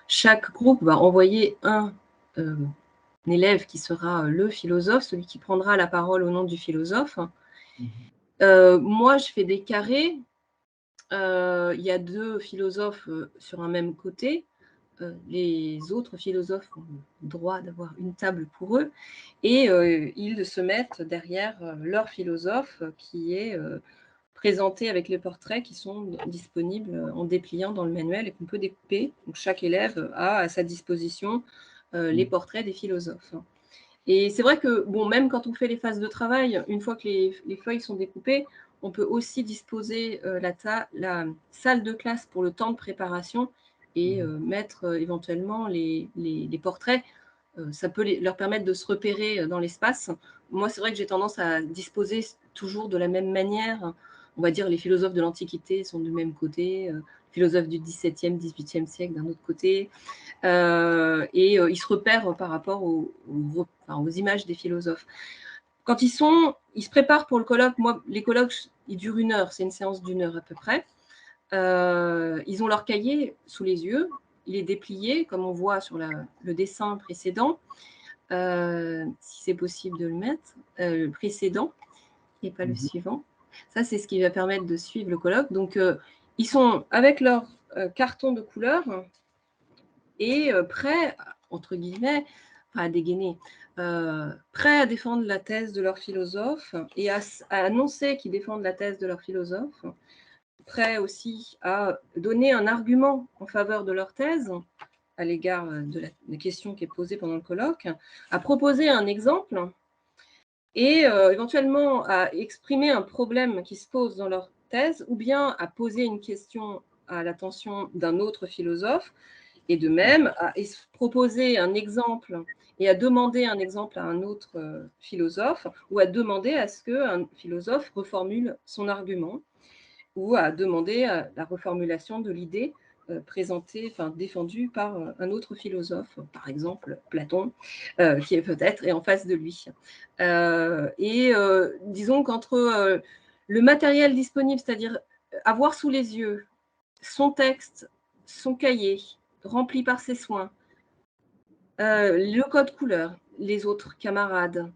chaque groupe va envoyer un élève qui sera le philosophe, celui qui prendra la parole au nom du philosophe. Moi, je fais des carrés. Il y a 2 philosophes sur un même côté. Les autres philosophes ont le droit d'avoir une table pour eux. Et ils se mettent derrière leur philosophe qui est présenté avec les portraits qui sont disponibles en dépliant dans le manuel et qu'on peut découper. Donc, chaque élève a à sa disposition les portraits des philosophes. Et c'est vrai que, bon, même quand on fait les phases de travail, une fois que les feuilles sont découpées, on peut aussi disposer la salle de classe pour le temps de préparation et mettre éventuellement les portraits. Ça peut leur permettre de se repérer dans l'espace. Moi, c'est vrai que j'ai tendance à disposer toujours de la même manière. On va dire les philosophes de l'Antiquité sont du même côté, philosophes du XVIIe, XVIIIe siècle d'un autre côté. Et ils se repèrent par rapport aux images des philosophes. Quand ils se préparent pour le colloque. Moi, les colloques, ils durent 1 heure, c'est une séance d'1 heure à peu près. Ils ont leur cahier sous les yeux, il est déplié, comme on voit sur le dessin précédent, si c'est possible de le mettre, le précédent, et pas le suivant. Ça, c'est ce qui va permettre de suivre le colloque. Donc, ils sont avec leur carton de couleur et prêts, entre guillemets, à dégainer, prêts à défendre la thèse de leur philosophe et à annoncer qu'ils défendent la thèse de leur philosophe, prêts aussi à donner un argument en faveur de leur thèse à l'égard de la question qui est posée pendant le colloque, à proposer un exemple et éventuellement à exprimer un problème qui se pose dans leur thèse ou bien à poser une question à l'attention d'un autre philosophe et de même à proposer un exemple et à demander un exemple à un autre philosophe ou à demander à ce qu'un philosophe reformule son argument ou à demander la reformulation de l'idée présentée, défendue par un autre philosophe, par exemple Platon, qui est peut-être en face de lui. Disons qu'entre le matériel disponible, c'est-à-dire avoir sous les yeux son texte, son cahier, rempli par ses soins, le code couleur, les autres camarades,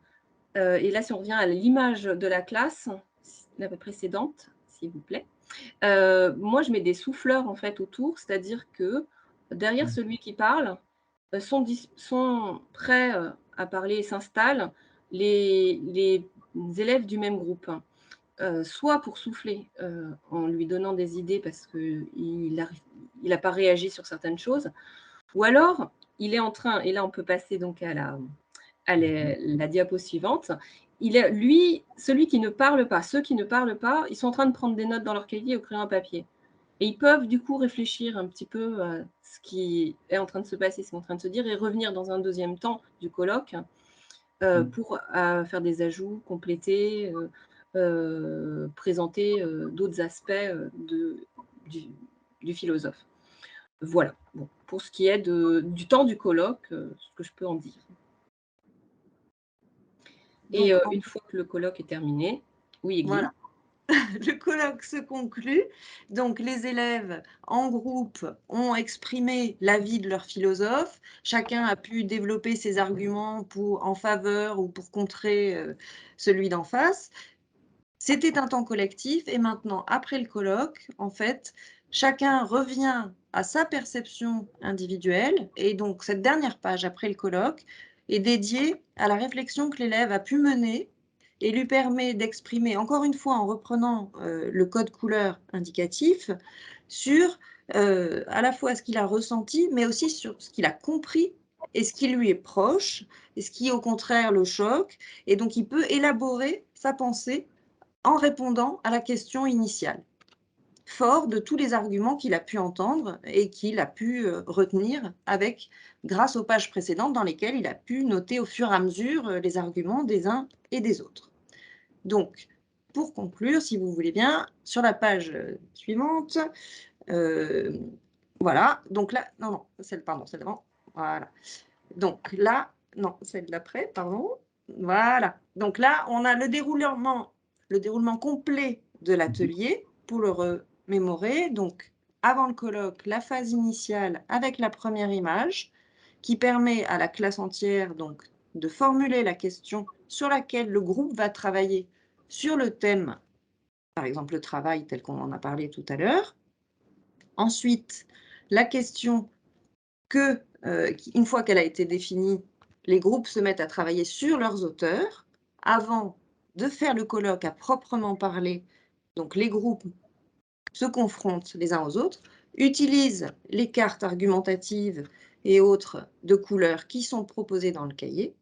et là, si on revient à l'image de la classe, la précédente, s'il vous plaît, moi, je mets des souffleurs en fait autour, c'est-à-dire que derrière celui qui parle, sont prêts à parler et s'installent les élèves du même groupe. Soit pour souffler en lui donnant des idées parce qu'il n'a pas réagi sur certaines choses, ou alors il est en train, et là on peut passer donc à la diapo suivante, celui qui ne parle pas, ceux qui ne parlent pas, ils sont en train de prendre des notes dans leur cahier au crayon à papier. Et ils peuvent du coup réfléchir un petit peu à ce qui est en train de se passer, ce qui est en train de se dire, et revenir dans un deuxième temps du colloque pour faire des ajouts, compléter, présenter d'autres aspects du philosophe. Voilà, bon, pour ce qui est du temps du colloque, ce que je peux en dire. Et une fois que le colloque est terminé, oui, Egli. Voilà. Le colloque se conclut. Donc, les élèves en groupe ont exprimé l'avis de leur philosophe. Chacun a pu développer ses arguments en faveur ou pour contrer celui d'en face. C'était un temps collectif et maintenant, après le colloque, en fait, chacun revient à sa perception individuelle et donc cette dernière page après le colloque est dédiée à la réflexion que l'élève a pu mener et lui permet d'exprimer, encore une fois en reprenant le code couleur indicatif, sur à la fois ce qu'il a ressenti, mais aussi sur ce qu'il a compris et ce qui lui est proche, et ce qui au contraire le choque. Et donc il peut élaborer sa pensée en répondant à la question initiale, fort de tous les arguments qu'il a pu entendre et qu'il a pu retenir grâce aux pages précédentes dans lesquelles il a pu noter au fur et à mesure les arguments des uns et des autres. Donc, pour conclure, si vous voulez bien, sur la page suivante, voilà, donc là, non, celle d'avant, voilà. Donc là, non, celle d'après, pardon, voilà. Donc là, on a le déroulement complet de l'atelier pour le remémorer. Donc, avant le colloque, la phase initiale avec la première image qui permet à la classe entière donc, de formuler la question sur laquelle le groupe va travailler sur le thème, par exemple le travail tel qu'on en a parlé tout à l'heure. Ensuite, la question que, une fois qu'elle a été définie, les groupes se mettent à travailler sur leurs auteurs avant de faire le colloque à proprement parler. Donc les groupes se confrontent les uns aux autres, utilisent les cartes argumentatives et autres de couleurs qui sont proposées dans le cahier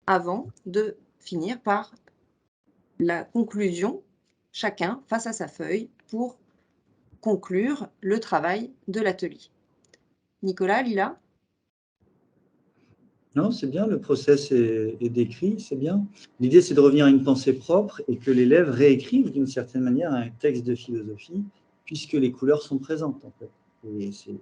avant de finir par la conclusion, chacun face à sa feuille pour conclure le travail de l'atelier. Nicolas, Lila ? Non, c'est bien, le process est décrit, c'est bien. L'idée, c'est de revenir à une pensée propre et que l'élève réécrive d'une certaine manière un texte de philosophie, puisque les couleurs sont présentes, en fait. Et c'est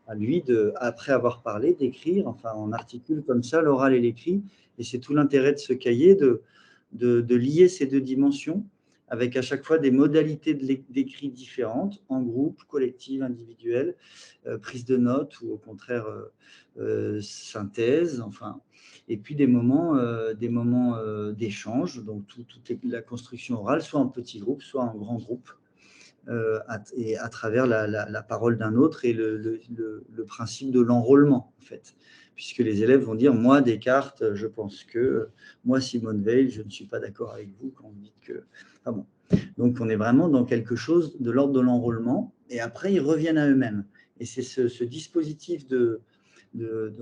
à lui, après avoir parlé, d'écrire, enfin, on articule comme ça l'oral et l'écrit, et c'est tout l'intérêt de ce cahier, de lier ces deux dimensions, avec à chaque fois des modalités d'écrit différentes, en groupe, collective, individuelle, prise de notes ou au contraire synthèse, enfin, et puis des moments d'échange, donc toute la construction orale, soit en petit groupe, soit en grand groupe, et à travers la parole d'un autre et le principe de l'enrôlement, en fait. Puisque les élèves vont dire, moi, Descartes, je pense que, moi, Simone Veil, je ne suis pas d'accord avec vous quand vous dites que... Ah bon. Donc, on est vraiment dans quelque chose de l'ordre de l'enrôlement, et après, ils reviennent à eux-mêmes. Et c'est ce dispositif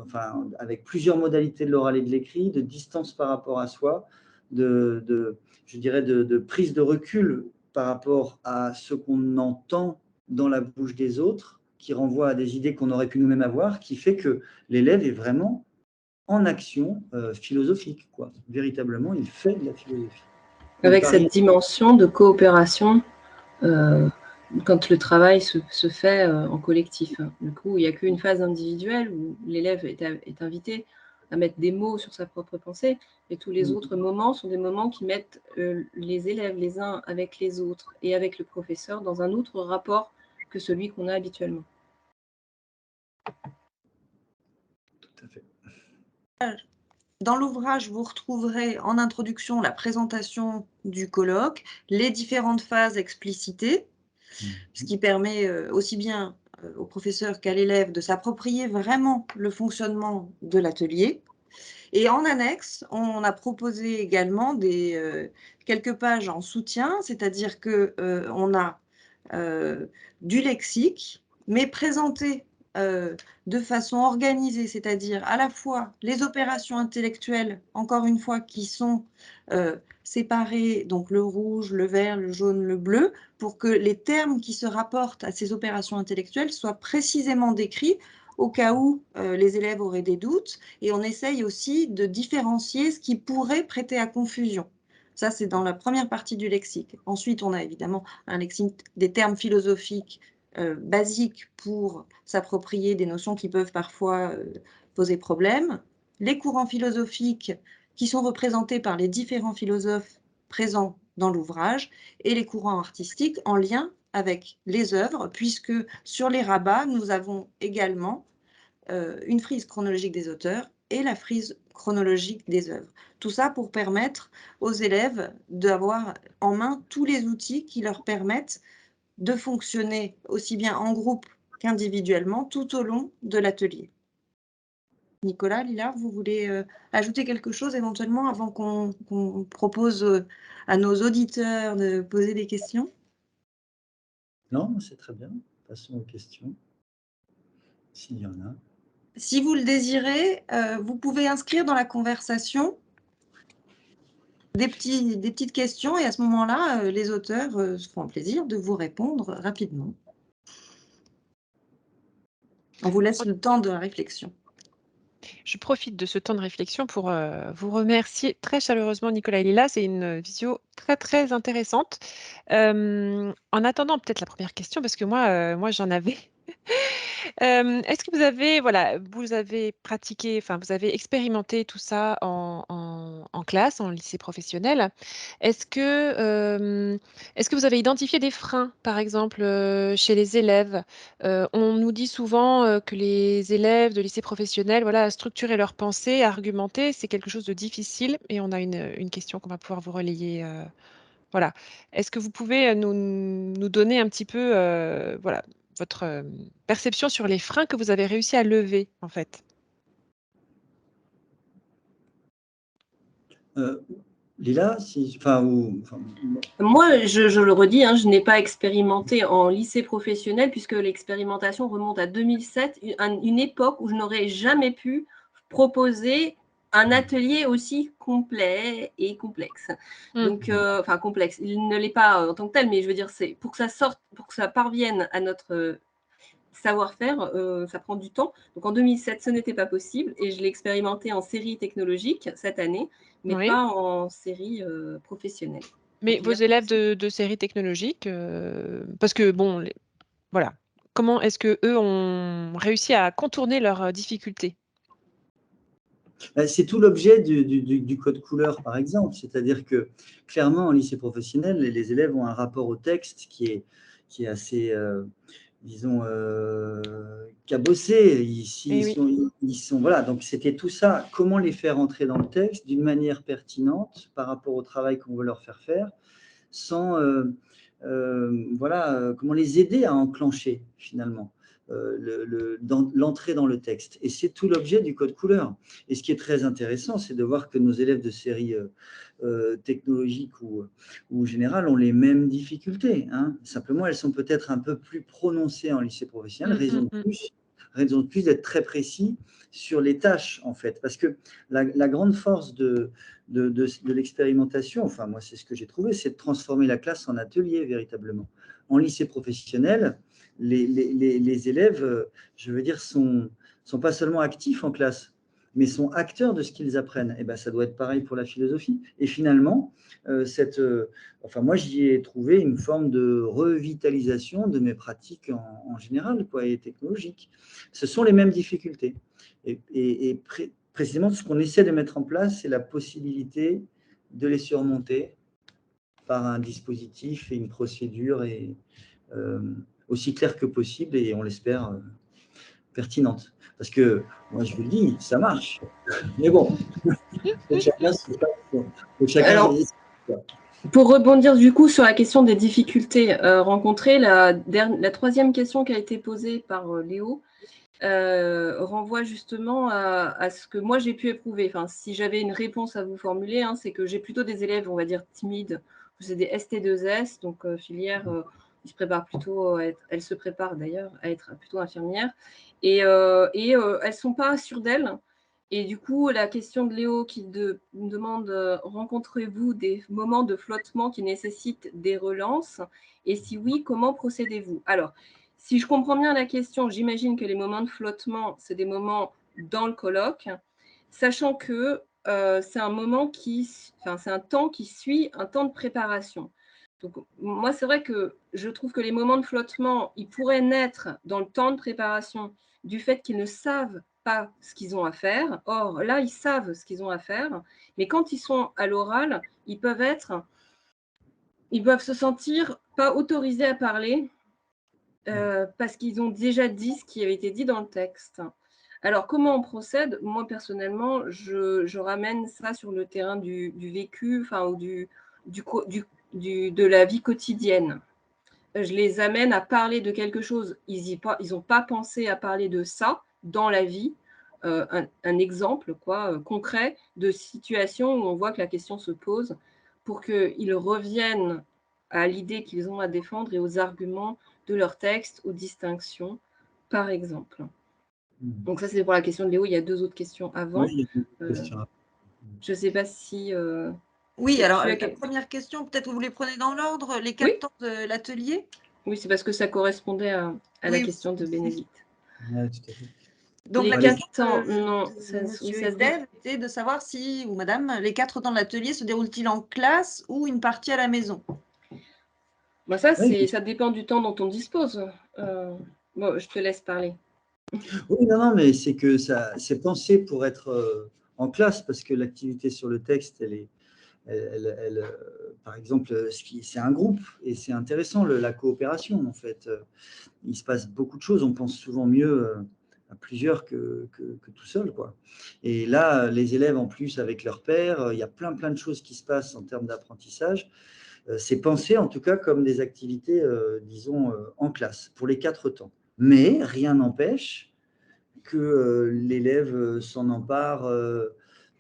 enfin, avec plusieurs modalités de l'oral et de l'écrit, de distance par rapport à soi, je dirais de prise de recul par rapport à ce qu'on entend dans la bouche des autres, qui renvoie à des idées qu'on aurait pu nous-mêmes avoir, qui fait que l'élève est vraiment en action philosophique, quoi. Véritablement, il fait de la philosophie. Avec cette dimension de coopération quand le travail se fait en collectif. Du coup, il n'y a qu'une phase individuelle où l'élève est invité à mettre des mots sur sa propre pensée, et tous les autres moments sont des moments qui mettent les élèves les uns avec les autres et avec le professeur dans un autre rapport que celui qu'on a habituellement. Tout à fait. Dans l'ouvrage, vous retrouverez en introduction la présentation du colloque, les différentes phases explicitées, ce qui permet aussi bien au professeur qu'à l'élève de s'approprier vraiment le fonctionnement de l'atelier. Et en annexe, on a proposé également quelques pages en soutien, c'est-à-dire qu'on a du lexique, mais présenté de façon organisée, c'est-à-dire à la fois les opérations intellectuelles, encore une fois, qui sont séparées, donc le rouge, le vert, le jaune, le bleu, pour que les termes qui se rapportent à ces opérations intellectuelles soient précisément décrits au cas où les élèves auraient des doutes, et on essaye aussi de différencier ce qui pourrait prêter à confusion. Ça, c'est dans la première partie du lexique. Ensuite, on a évidemment un lexique des termes philosophiques basiques pour s'approprier des notions qui peuvent parfois poser problème. Les courants philosophiques qui sont représentés par les différents philosophes présents dans l'ouvrage, et les courants artistiques en lien avec les œuvres, puisque sur les rabats, nous avons également une frise chronologique des auteurs et la frise chronologique des œuvres. Tout ça pour permettre aux élèves d'avoir en main tous les outils qui leur permettent de fonctionner aussi bien en groupe qu'individuellement tout au long de l'atelier. Nicolas, Lila, vous voulez ajouter quelque chose éventuellement avant qu'on propose à nos auditeurs de poser des questions? Non, c'est très bien. Passons aux questions, s'il y en a. Si vous le désirez, vous pouvez inscrire dans la conversation des petites questions, et à ce moment-là, les auteurs se feront un plaisir de vous répondre rapidement. On vous laisse le temps de la réflexion. Je profite de ce temps de réflexion pour vous remercier très chaleureusement, Nicolas et Lila. C'est une visio très, très intéressante. En attendant peut-être la première question, parce que moi j'en avais. Est-ce que vous avez pratiqué, enfin, vous avez expérimenté tout ça en classe, en lycée professionnel? Est-ce que vous avez identifié des freins, par exemple, chez les élèves? On nous dit souvent que les élèves de lycée professionnel, voilà, structurer leurs pensées, argumenter, c'est quelque chose de difficile. Et on a une question qu'on va pouvoir vous relayer. Voilà. Est-ce que vous pouvez nous donner un petit peu voilà, votre perception sur les freins que vous avez réussi à lever, en fait? Lila, Moi, je le redis, hein, je n'ai pas expérimenté en lycée professionnel puisque l'expérimentation remonte à 2007, une époque où je n'aurais jamais pu proposer un atelier aussi complet et complexe. Donc, enfin complexe, il ne l'est pas en tant que tel, mais je veux dire, c'est pour que ça sorte, pour que ça parvienne à notre savoir-faire, ça prend du temps. Donc en 2007, ce n'était pas possible et je l'ai expérimenté en série technologique cette année, mais Oui. pas en série professionnelle. Mais En vos filière élèves professionnelle. de série technologique, parce que bon, voilà, comment est-ce que eux ont réussi à contourner leurs difficultés? c'est tout l'objet du code couleur, par exemple. C'est-à-dire que, clairement, en lycée professionnel, les élèves ont un rapport au texte qui est assez, disons, cabossé. Eh oui. Voilà, donc c'était tout ça. Comment les faire entrer dans le texte d'une manière pertinente par rapport au travail qu'on veut leur faire faire, sans, voilà, comment les aider à enclencher, finalement, l'entrée dans le texte. Et c'est tout l'objet du code couleur. Et ce qui est très intéressant, c'est de voir que nos élèves de série technologique ou générale ont les mêmes difficultés, hein. Simplement, elles sont peut-être un peu plus prononcées en lycée professionnel, raison de plus d'être très précis sur les tâches, en fait. Parce que la grande force de l'expérimentation, enfin, moi, c'est ce que j'ai trouvé, c'est de transformer la classe en atelier, véritablement. En lycée professionnel, les élèves, je veux dire, sont pas seulement actifs en classe, mais sont acteurs de ce qu'ils apprennent. Et ben, ça doit être pareil pour la philosophie. Et finalement, enfin, moi, j'y ai trouvé une forme de revitalisation de mes pratiques en général, quoi, et technologiques. Ce sont les mêmes difficultés. Et précisément, ce qu'on essaie de mettre en place, c'est la possibilité de les surmonter par un dispositif et une procédure aussi claire que possible et, on l'espère, pertinente. Parce que, moi, je vous le dis, ça marche. Mais bon, faut que chacun se fasse. Faut que chacun Alors, Pour rebondir du coup sur la question des difficultés rencontrées, la troisième question qui a été posée par Léo renvoie justement à ce que moi j'ai pu éprouver. Enfin, si j'avais une réponse à vous formuler, hein, c'est que j'ai plutôt des élèves, on va dire, timides. C'est des ST2S, donc filière, ils se préparent plutôt elles se préparent d'ailleurs à être plutôt infirmières. Et elles ne sont pas sûres d'elles. Et du coup, la question de Léo qui me demande rencontrez-vous des moments de flottement qui nécessitent des relances? Et si oui, comment procédez-vous? Alors, si je comprends bien la question, j'imagine que les moments de flottement, c'est des moments dans le colloque, sachant que c'est un c'est un temps qui suit un temps de préparation. Donc, moi, c'est vrai que je trouve que les moments de flottement, ils pourraient naître dans le temps de préparation du fait qu'ils ne savent pas ce qu'ils ont à faire. Or, là, ils savent ce qu'ils ont à faire, mais quand ils sont à l'oral, ils peuvent se sentir pas autorisés à parler parce qu'ils ont déjà dit ce qui avait été dit dans le texte. Alors, comment on procède? Moi, personnellement, je ramène ça sur le terrain du vécu, enfin, ou de la vie quotidienne. Je les amène à parler de quelque chose. Ils n'ont pas pensé à parler de ça dans la vie. Un exemple concret de situation où on voit que la question se pose pour qu'ils reviennent à l'idée qu'ils ont à défendre et aux arguments de leur texte, aux distinctions, par exemple. Donc ça, c'est pour la question de Léo. Il y a 2 autres questions avant. Oui, il y a une question. Je ne sais pas si… Oui, alors la première question, peut-être vous les prenez dans l'ordre, les 4 temps de l'atelier? Oui, c'est parce que ça correspondait à la question de Bénédicte. Oui, tout à fait. Donc les la 4 question temps, de non, monsieur Estève était de savoir si, ou madame, les 4 temps de l'atelier se déroulent-ils en classe ou une partie à la maison? Bah ça, ça dépend du temps dont on dispose. Bon, je te laisse parler. Oui, non, mais c'est que c'est pensé pour être en classe, parce que l'activité sur le texte, par exemple, c'est un groupe, et c'est intéressant, la coopération, en fait. Il se passe beaucoup de choses, on pense souvent mieux à plusieurs que tout seul, quoi. Et là, les élèves, en plus, avec leur père, il y a plein de choses qui se passent en termes d'apprentissage. C'est pensé, en tout cas, comme des activités, disons, en classe, pour les 4 temps. Mais rien n'empêche que l'élève s'en empare,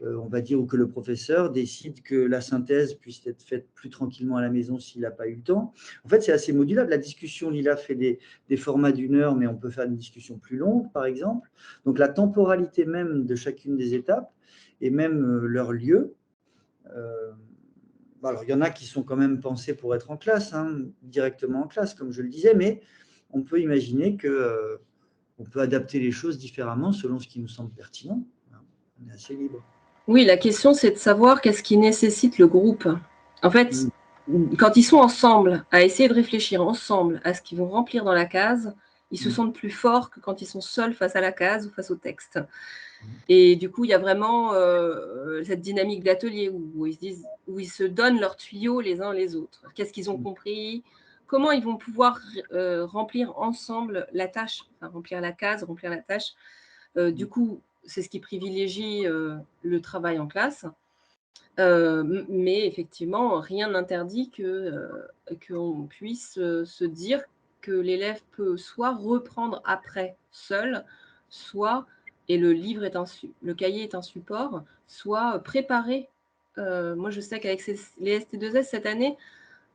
on va dire, ou que le professeur décide que la synthèse puisse être faite plus tranquillement à la maison s'il n'a pas eu le temps. En fait, c'est assez modulable. La discussion, Lila fait des formats d'1 heure, mais on peut faire une discussion plus longue, par exemple. Donc, la temporalité même de chacune des étapes et même leur lieu. Alors, il y en a qui sont quand même pensés pour être en classe, directement en classe, comme je le disais, mais on peut imaginer que on peut adapter les choses différemment selon ce qui nous semble pertinent. On est assez libre. Oui, la question, c'est de savoir qu'est-ce qui nécessite le groupe. En fait, quand ils sont ensemble, à essayer de réfléchir ensemble à ce qu'ils vont remplir dans la case, ils se sentent plus forts que quand ils sont seuls face à la case ou face au texte. Et du coup, il y a vraiment cette dynamique d'atelier où ils se donnent leurs tuyaux les uns les autres. Qu'est-ce qu'ils ont compris? Comment ils vont pouvoir remplir ensemble la tâche, enfin, remplir la case, remplir la tâche. Du coup, c'est ce qui privilégie le travail en classe. Mais effectivement, rien n'interdit qu'on puisse se dire que l'élève peut soit reprendre après seul, soit, et le cahier est un support, soit préparer. Moi, je sais qu'avec les ST2S cette année,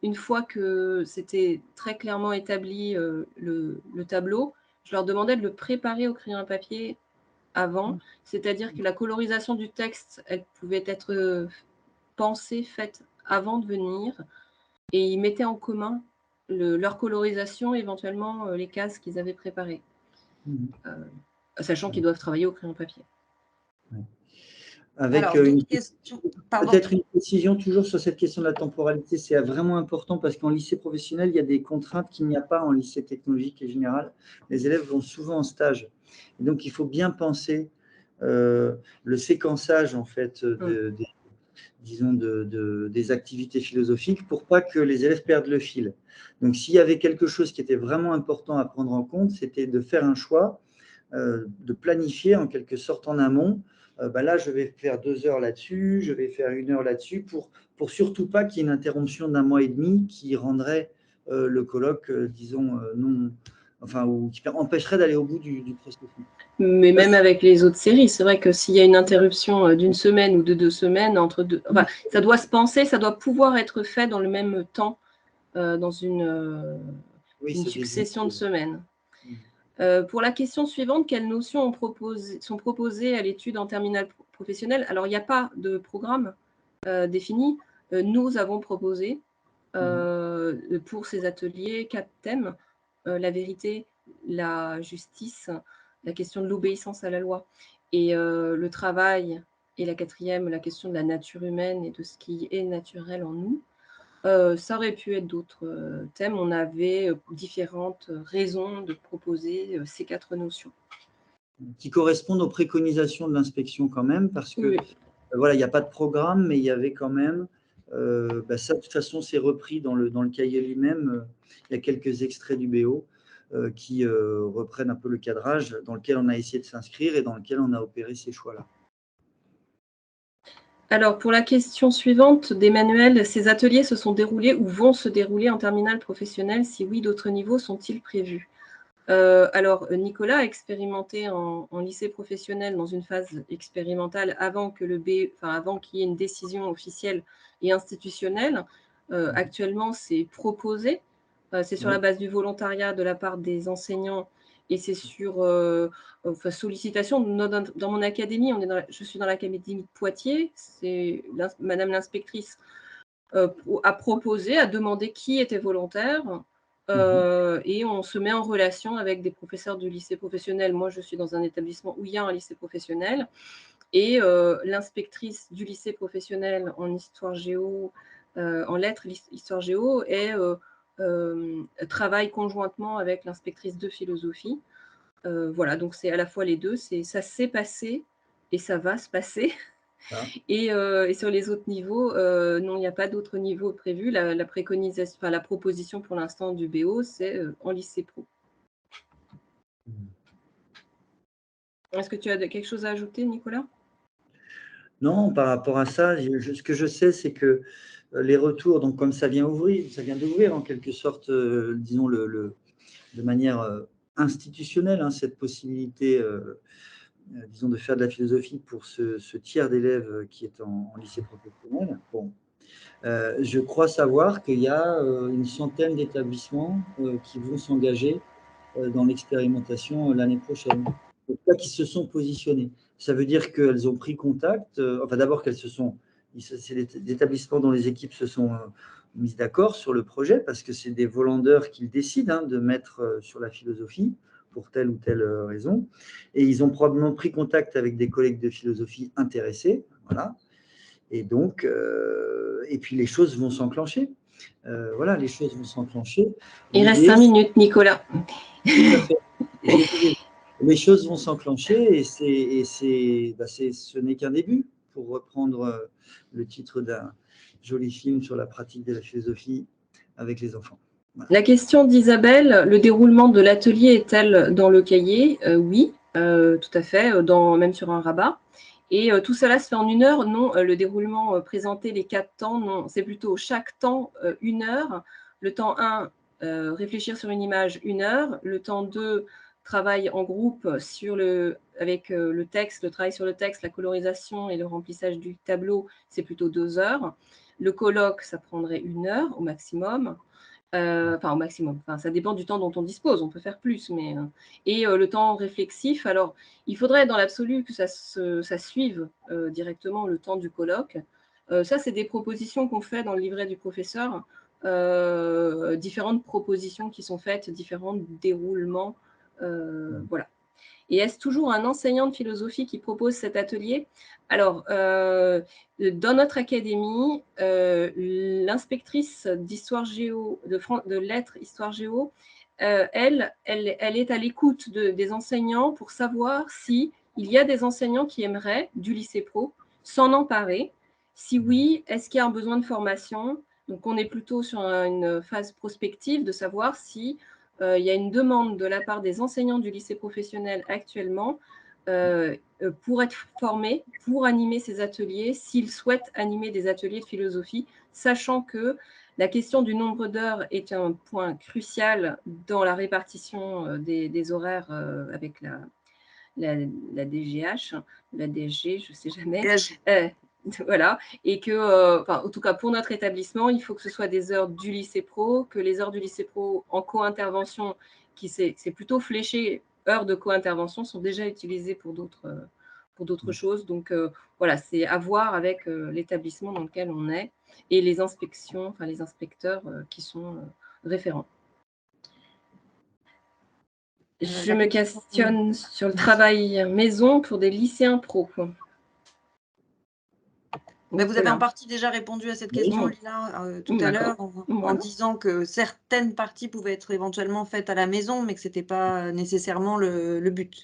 une fois que c'était très clairement établi le tableau, je leur demandais de le préparer au crayon à papier avant, c'est-à-dire que la colorisation du texte, elle pouvait être pensée, faite avant de venir, et ils mettaient en commun leur colorisation, éventuellement les cases qu'ils avaient préparées, sachant qu'ils doivent travailler au crayon papier. Avec peut-être une précision toujours sur cette question de la temporalité, c'est vraiment important parce qu'en lycée professionnel, il y a des contraintes qu'il n'y a pas en lycée technologique et général. Les élèves vont souvent en stage. Et donc, il faut bien penser le séquençage, en fait, des activités philosophiques pour pas que les élèves perdent le fil. Donc, s'il y avait quelque chose qui était vraiment important à prendre en compte, c'était de faire un choix, de planifier en quelque sorte en amont là, je vais faire 2 heures là-dessus, je vais faire 1 heure là-dessus, pour surtout pas qu'il y ait une interruption d'1 mois et demi qui rendrait le colloque, disons, non, enfin, ou qui empêcherait d'aller au bout du processus. Mais même avec les autres séries, c'est vrai que s'il y a une interruption d'1 semaine ou de 2 semaines, entre deux, enfin, ça doit se penser, ça doit pouvoir être fait dans le même temps, dans une succession de semaines. Pour la question suivante, quelles notions sont proposées à l'étude en terminale professionnelle? Alors, il n'y a pas de programme défini. Nous avons proposé pour ces ateliers 4 thèmes, la vérité, la justice, la question de l'obéissance à la loi et le travail, et la 4e, la question de la nature humaine et de ce qui est naturel en nous. Ça aurait pu être d'autres thèmes. On avait différentes raisons de proposer ces 4 notions. Qui correspondent aux préconisations de l'inspection quand même, parce que voilà, il n'y a pas de programme, mais il y avait quand même, ça de toute façon c'est repris dans le cahier lui-même. Il y a quelques extraits du BO qui reprennent un peu le cadrage dans lequel on a essayé de s'inscrire et dans lequel on a opéré ces choix-là. Alors, pour la question suivante d'Emmanuel, ces ateliers se sont déroulés ou vont se dérouler en terminale professionnelle? Si oui, d'autres niveaux sont-ils prévus? Alors, Nicolas a expérimenté en lycée professionnel dans une phase expérimentale avant qu'il y ait une décision officielle et institutionnelle. Actuellement, c'est proposé. C'est sur la base du volontariat de la part des enseignants et c'est sur sollicitation. Dans mon académie, je suis dans l'académie de Poitiers. Madame l'inspectrice a proposé, a demandé qui était volontaire. Et on se met en relation avec des professeurs du lycée professionnel. Moi, je suis dans un établissement où il y a un lycée professionnel. Et l'inspectrice du lycée professionnel en histoire géo, en lettres histoire géo, travaille conjointement avec l'inspectrice de philosophie. Voilà, donc c'est à la fois les deux. Ça s'est passé et ça va se passer. Ah. Et sur les autres niveaux, non, il n'y a pas d'autres niveaux prévus. La préconisation, la proposition pour l'instant du BO, c'est en lycée pro. Est-ce que tu as quelque chose à ajouter, Nicolas? Non, par rapport à ça, ce que je sais, c'est que les retours, donc comme ça vient d'ouvrir en quelque sorte, disons, de manière institutionnelle, hein, cette possibilité, disons, de faire de la philosophie pour ce tiers d'élèves qui est en lycée professionnel. Bon. Je crois savoir qu'il y a une centaine d'établissements qui vont s'engager dans l'expérimentation l'année prochaine. En tout cas, qui se sont positionnés. Ça veut dire qu'elles ont pris contact, enfin d'abord c'est des établissements dont les équipes se sont mises d'accord sur le projet, parce que c'est des volontaires qu'ils décident de mettre sur la philosophie, pour telle ou telle raison. Et ils ont probablement pris contact avec des collègues de philosophie intéressés, voilà. Et donc, et puis les choses vont s'enclencher. Voilà, les choses vont s'enclencher. Il reste 5 minutes, Nicolas. Tout à fait. Les choses vont s'enclencher et ce n'est qu'un début, pour reprendre le titre d'un joli film sur la pratique de la philosophie avec les enfants. Voilà. La question d'Isabelle, le déroulement de l'atelier est-elle dans le cahier? Oui, tout à fait, même sur un rabat. Et tout cela se fait en 1 heure? Non, le déroulement présenté, les 4 temps, non, c'est plutôt chaque temps 1 heure. Le temps 1, réfléchir sur une image, 1 heure. Le temps 2, travail en groupe avec le texte, le travail sur le texte, la colorisation et le remplissage du tableau, c'est plutôt 2 heures. Le colloque, ça prendrait 1 heure au maximum. Au maximum, ça dépend du temps dont on dispose, on peut faire plus, et le temps réflexif, alors il faudrait dans l'absolu que ça suive directement le temps du colloque. Ça, c'est des propositions qu'on fait dans le livret du professeur, différentes propositions qui sont faites, différents déroulements, voilà. Et est-ce toujours un enseignant de philosophie qui propose cet atelier? Alors, dans notre académie, l'inspectrice d'histoire géo, de lettres histoire géo, elle est à l'écoute des enseignants pour savoir s'il y a des enseignants qui aimeraient, du lycée pro, s'en emparer. Si oui, est-ce qu'il y a un besoin de formation? Donc, on est plutôt sur une phase prospective de savoir si il y a une demande de la part des enseignants du lycée professionnel actuellement pour être formés, pour animer ces ateliers, s'ils souhaitent animer des ateliers de philosophie, sachant que la question du nombre d'heures est un point crucial dans la répartition des horaires avec la DGH, la DG, je ne sais jamais. Voilà, et que, en tout cas pour notre établissement, il faut que ce soit des heures du lycée pro, que les heures du lycée pro en co-intervention, c'est plutôt fléché, heures de co-intervention sont déjà utilisées pour d'autres choses. Donc voilà, c'est à voir avec l'établissement dans lequel on est et les inspections, enfin les inspecteurs qui sont référents. Je me questionne sur le travail maison pour des lycéens pro. Mais vous avez en partie déjà répondu à cette question, Lila, tout à l'heure, en disant que certaines parties pouvaient être éventuellement faites à la maison, mais que ce n'était pas nécessairement le but.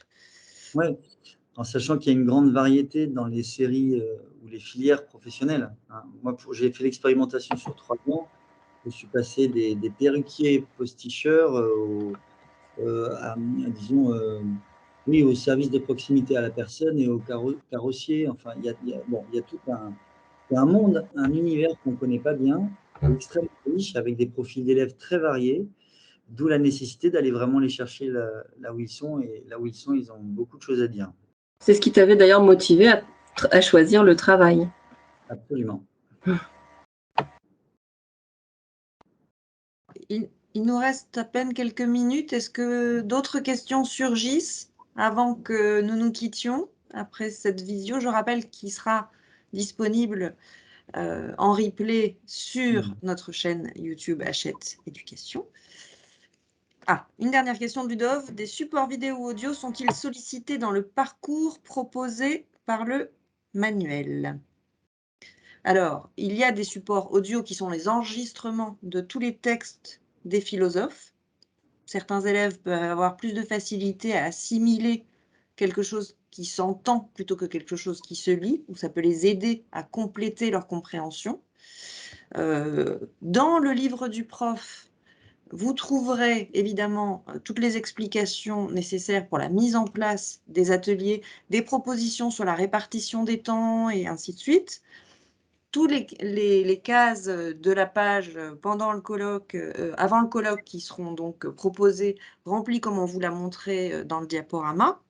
Oui, en sachant qu'il y a une grande variété dans les séries ou les filières professionnelles. Hein. Moi, j'ai fait l'expérimentation sur 3 ans. Je suis passé des perruquiers posticheurs disons, oui, au service de proximité à la personne et au carrossier. Enfin, il y a tout un monde, un univers qu'on ne connaît pas bien, extrêmement riche, avec des profils d'élèves très variés, d'où la nécessité d'aller vraiment les chercher là où ils sont. Et là où ils sont, ils ont beaucoup de choses à dire. C'est ce qui t'avait d'ailleurs motivé à choisir le travail. Absolument. Il nous reste à peine quelques minutes. Est-ce que d'autres questions surgissent avant que nous nous quittions après cette visio? Je rappelle qu'il sera disponible en replay sur notre chaîne YouTube Hachette Éducation. Ah, une dernière question de Ludov. Des supports vidéo ou audio sont-ils sollicités dans le parcours proposé par le manuel? Alors, il y a des supports audio qui sont les enregistrements de tous les textes des philosophes. Certains élèves peuvent avoir plus de facilité à assimiler quelque chose qui s'entend plutôt que quelque chose qui se lit, ou ça peut les aider à compléter leur compréhension. Dans le livre du prof, vous trouverez évidemment toutes les explications nécessaires pour la mise en place des ateliers, des propositions sur la répartition des temps et ainsi de suite. Tous les cases de la page pendant le colloque, avant le colloque qui seront donc proposées, remplies comme on vous l'a montré dans le diaporama.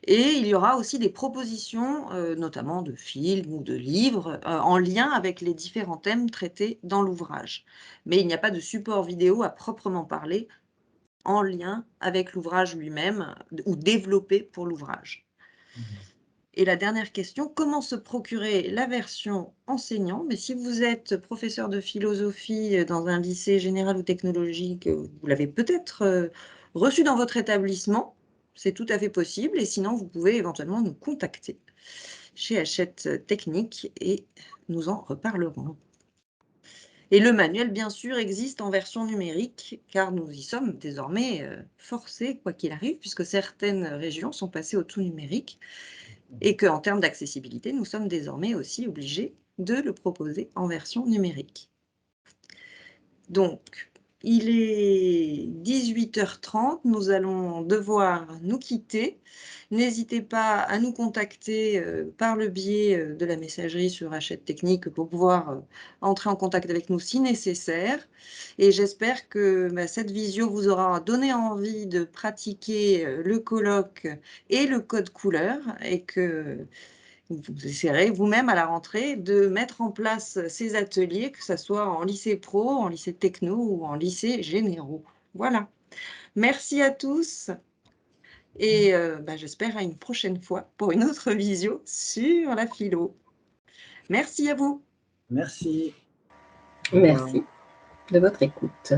Et il y aura aussi des propositions, notamment de films ou de livres, en lien avec les différents thèmes traités dans l'ouvrage. Mais il n'y a pas de support vidéo à proprement parler en lien avec l'ouvrage lui-même ou développé pour l'ouvrage. Et la dernière question, comment se procurer la version enseignant? Mais si vous êtes professeur de philosophie dans un lycée général ou technologique, vous l'avez peut-être reçu dans votre établissement, c'est tout à fait possible. Et sinon, vous pouvez éventuellement nous contacter chez Hachette Technique et nous en reparlerons. Et le manuel, bien sûr, existe en version numérique, car nous y sommes désormais forcés, quoi qu'il arrive, puisque certaines régions sont passées au tout numérique. Et qu'en termes d'accessibilité, nous sommes désormais aussi obligés de le proposer en version numérique. Donc, il est 18h30, nous allons devoir nous quitter. N'hésitez pas à nous contacter par le biais de la messagerie sur Hachette Technique pour pouvoir entrer en contact avec nous si nécessaire. Et j'espère que cette visio vous aura donné envie de pratiquer le colloque et le code couleur et que vous essaierez vous-même à la rentrée de mettre en place ces ateliers, que ce soit en lycée pro, en lycée techno ou en lycée généraux. Voilà. Merci à tous et j'espère à une prochaine fois pour une autre visio sur la philo. Merci à vous. Merci. Merci de votre écoute.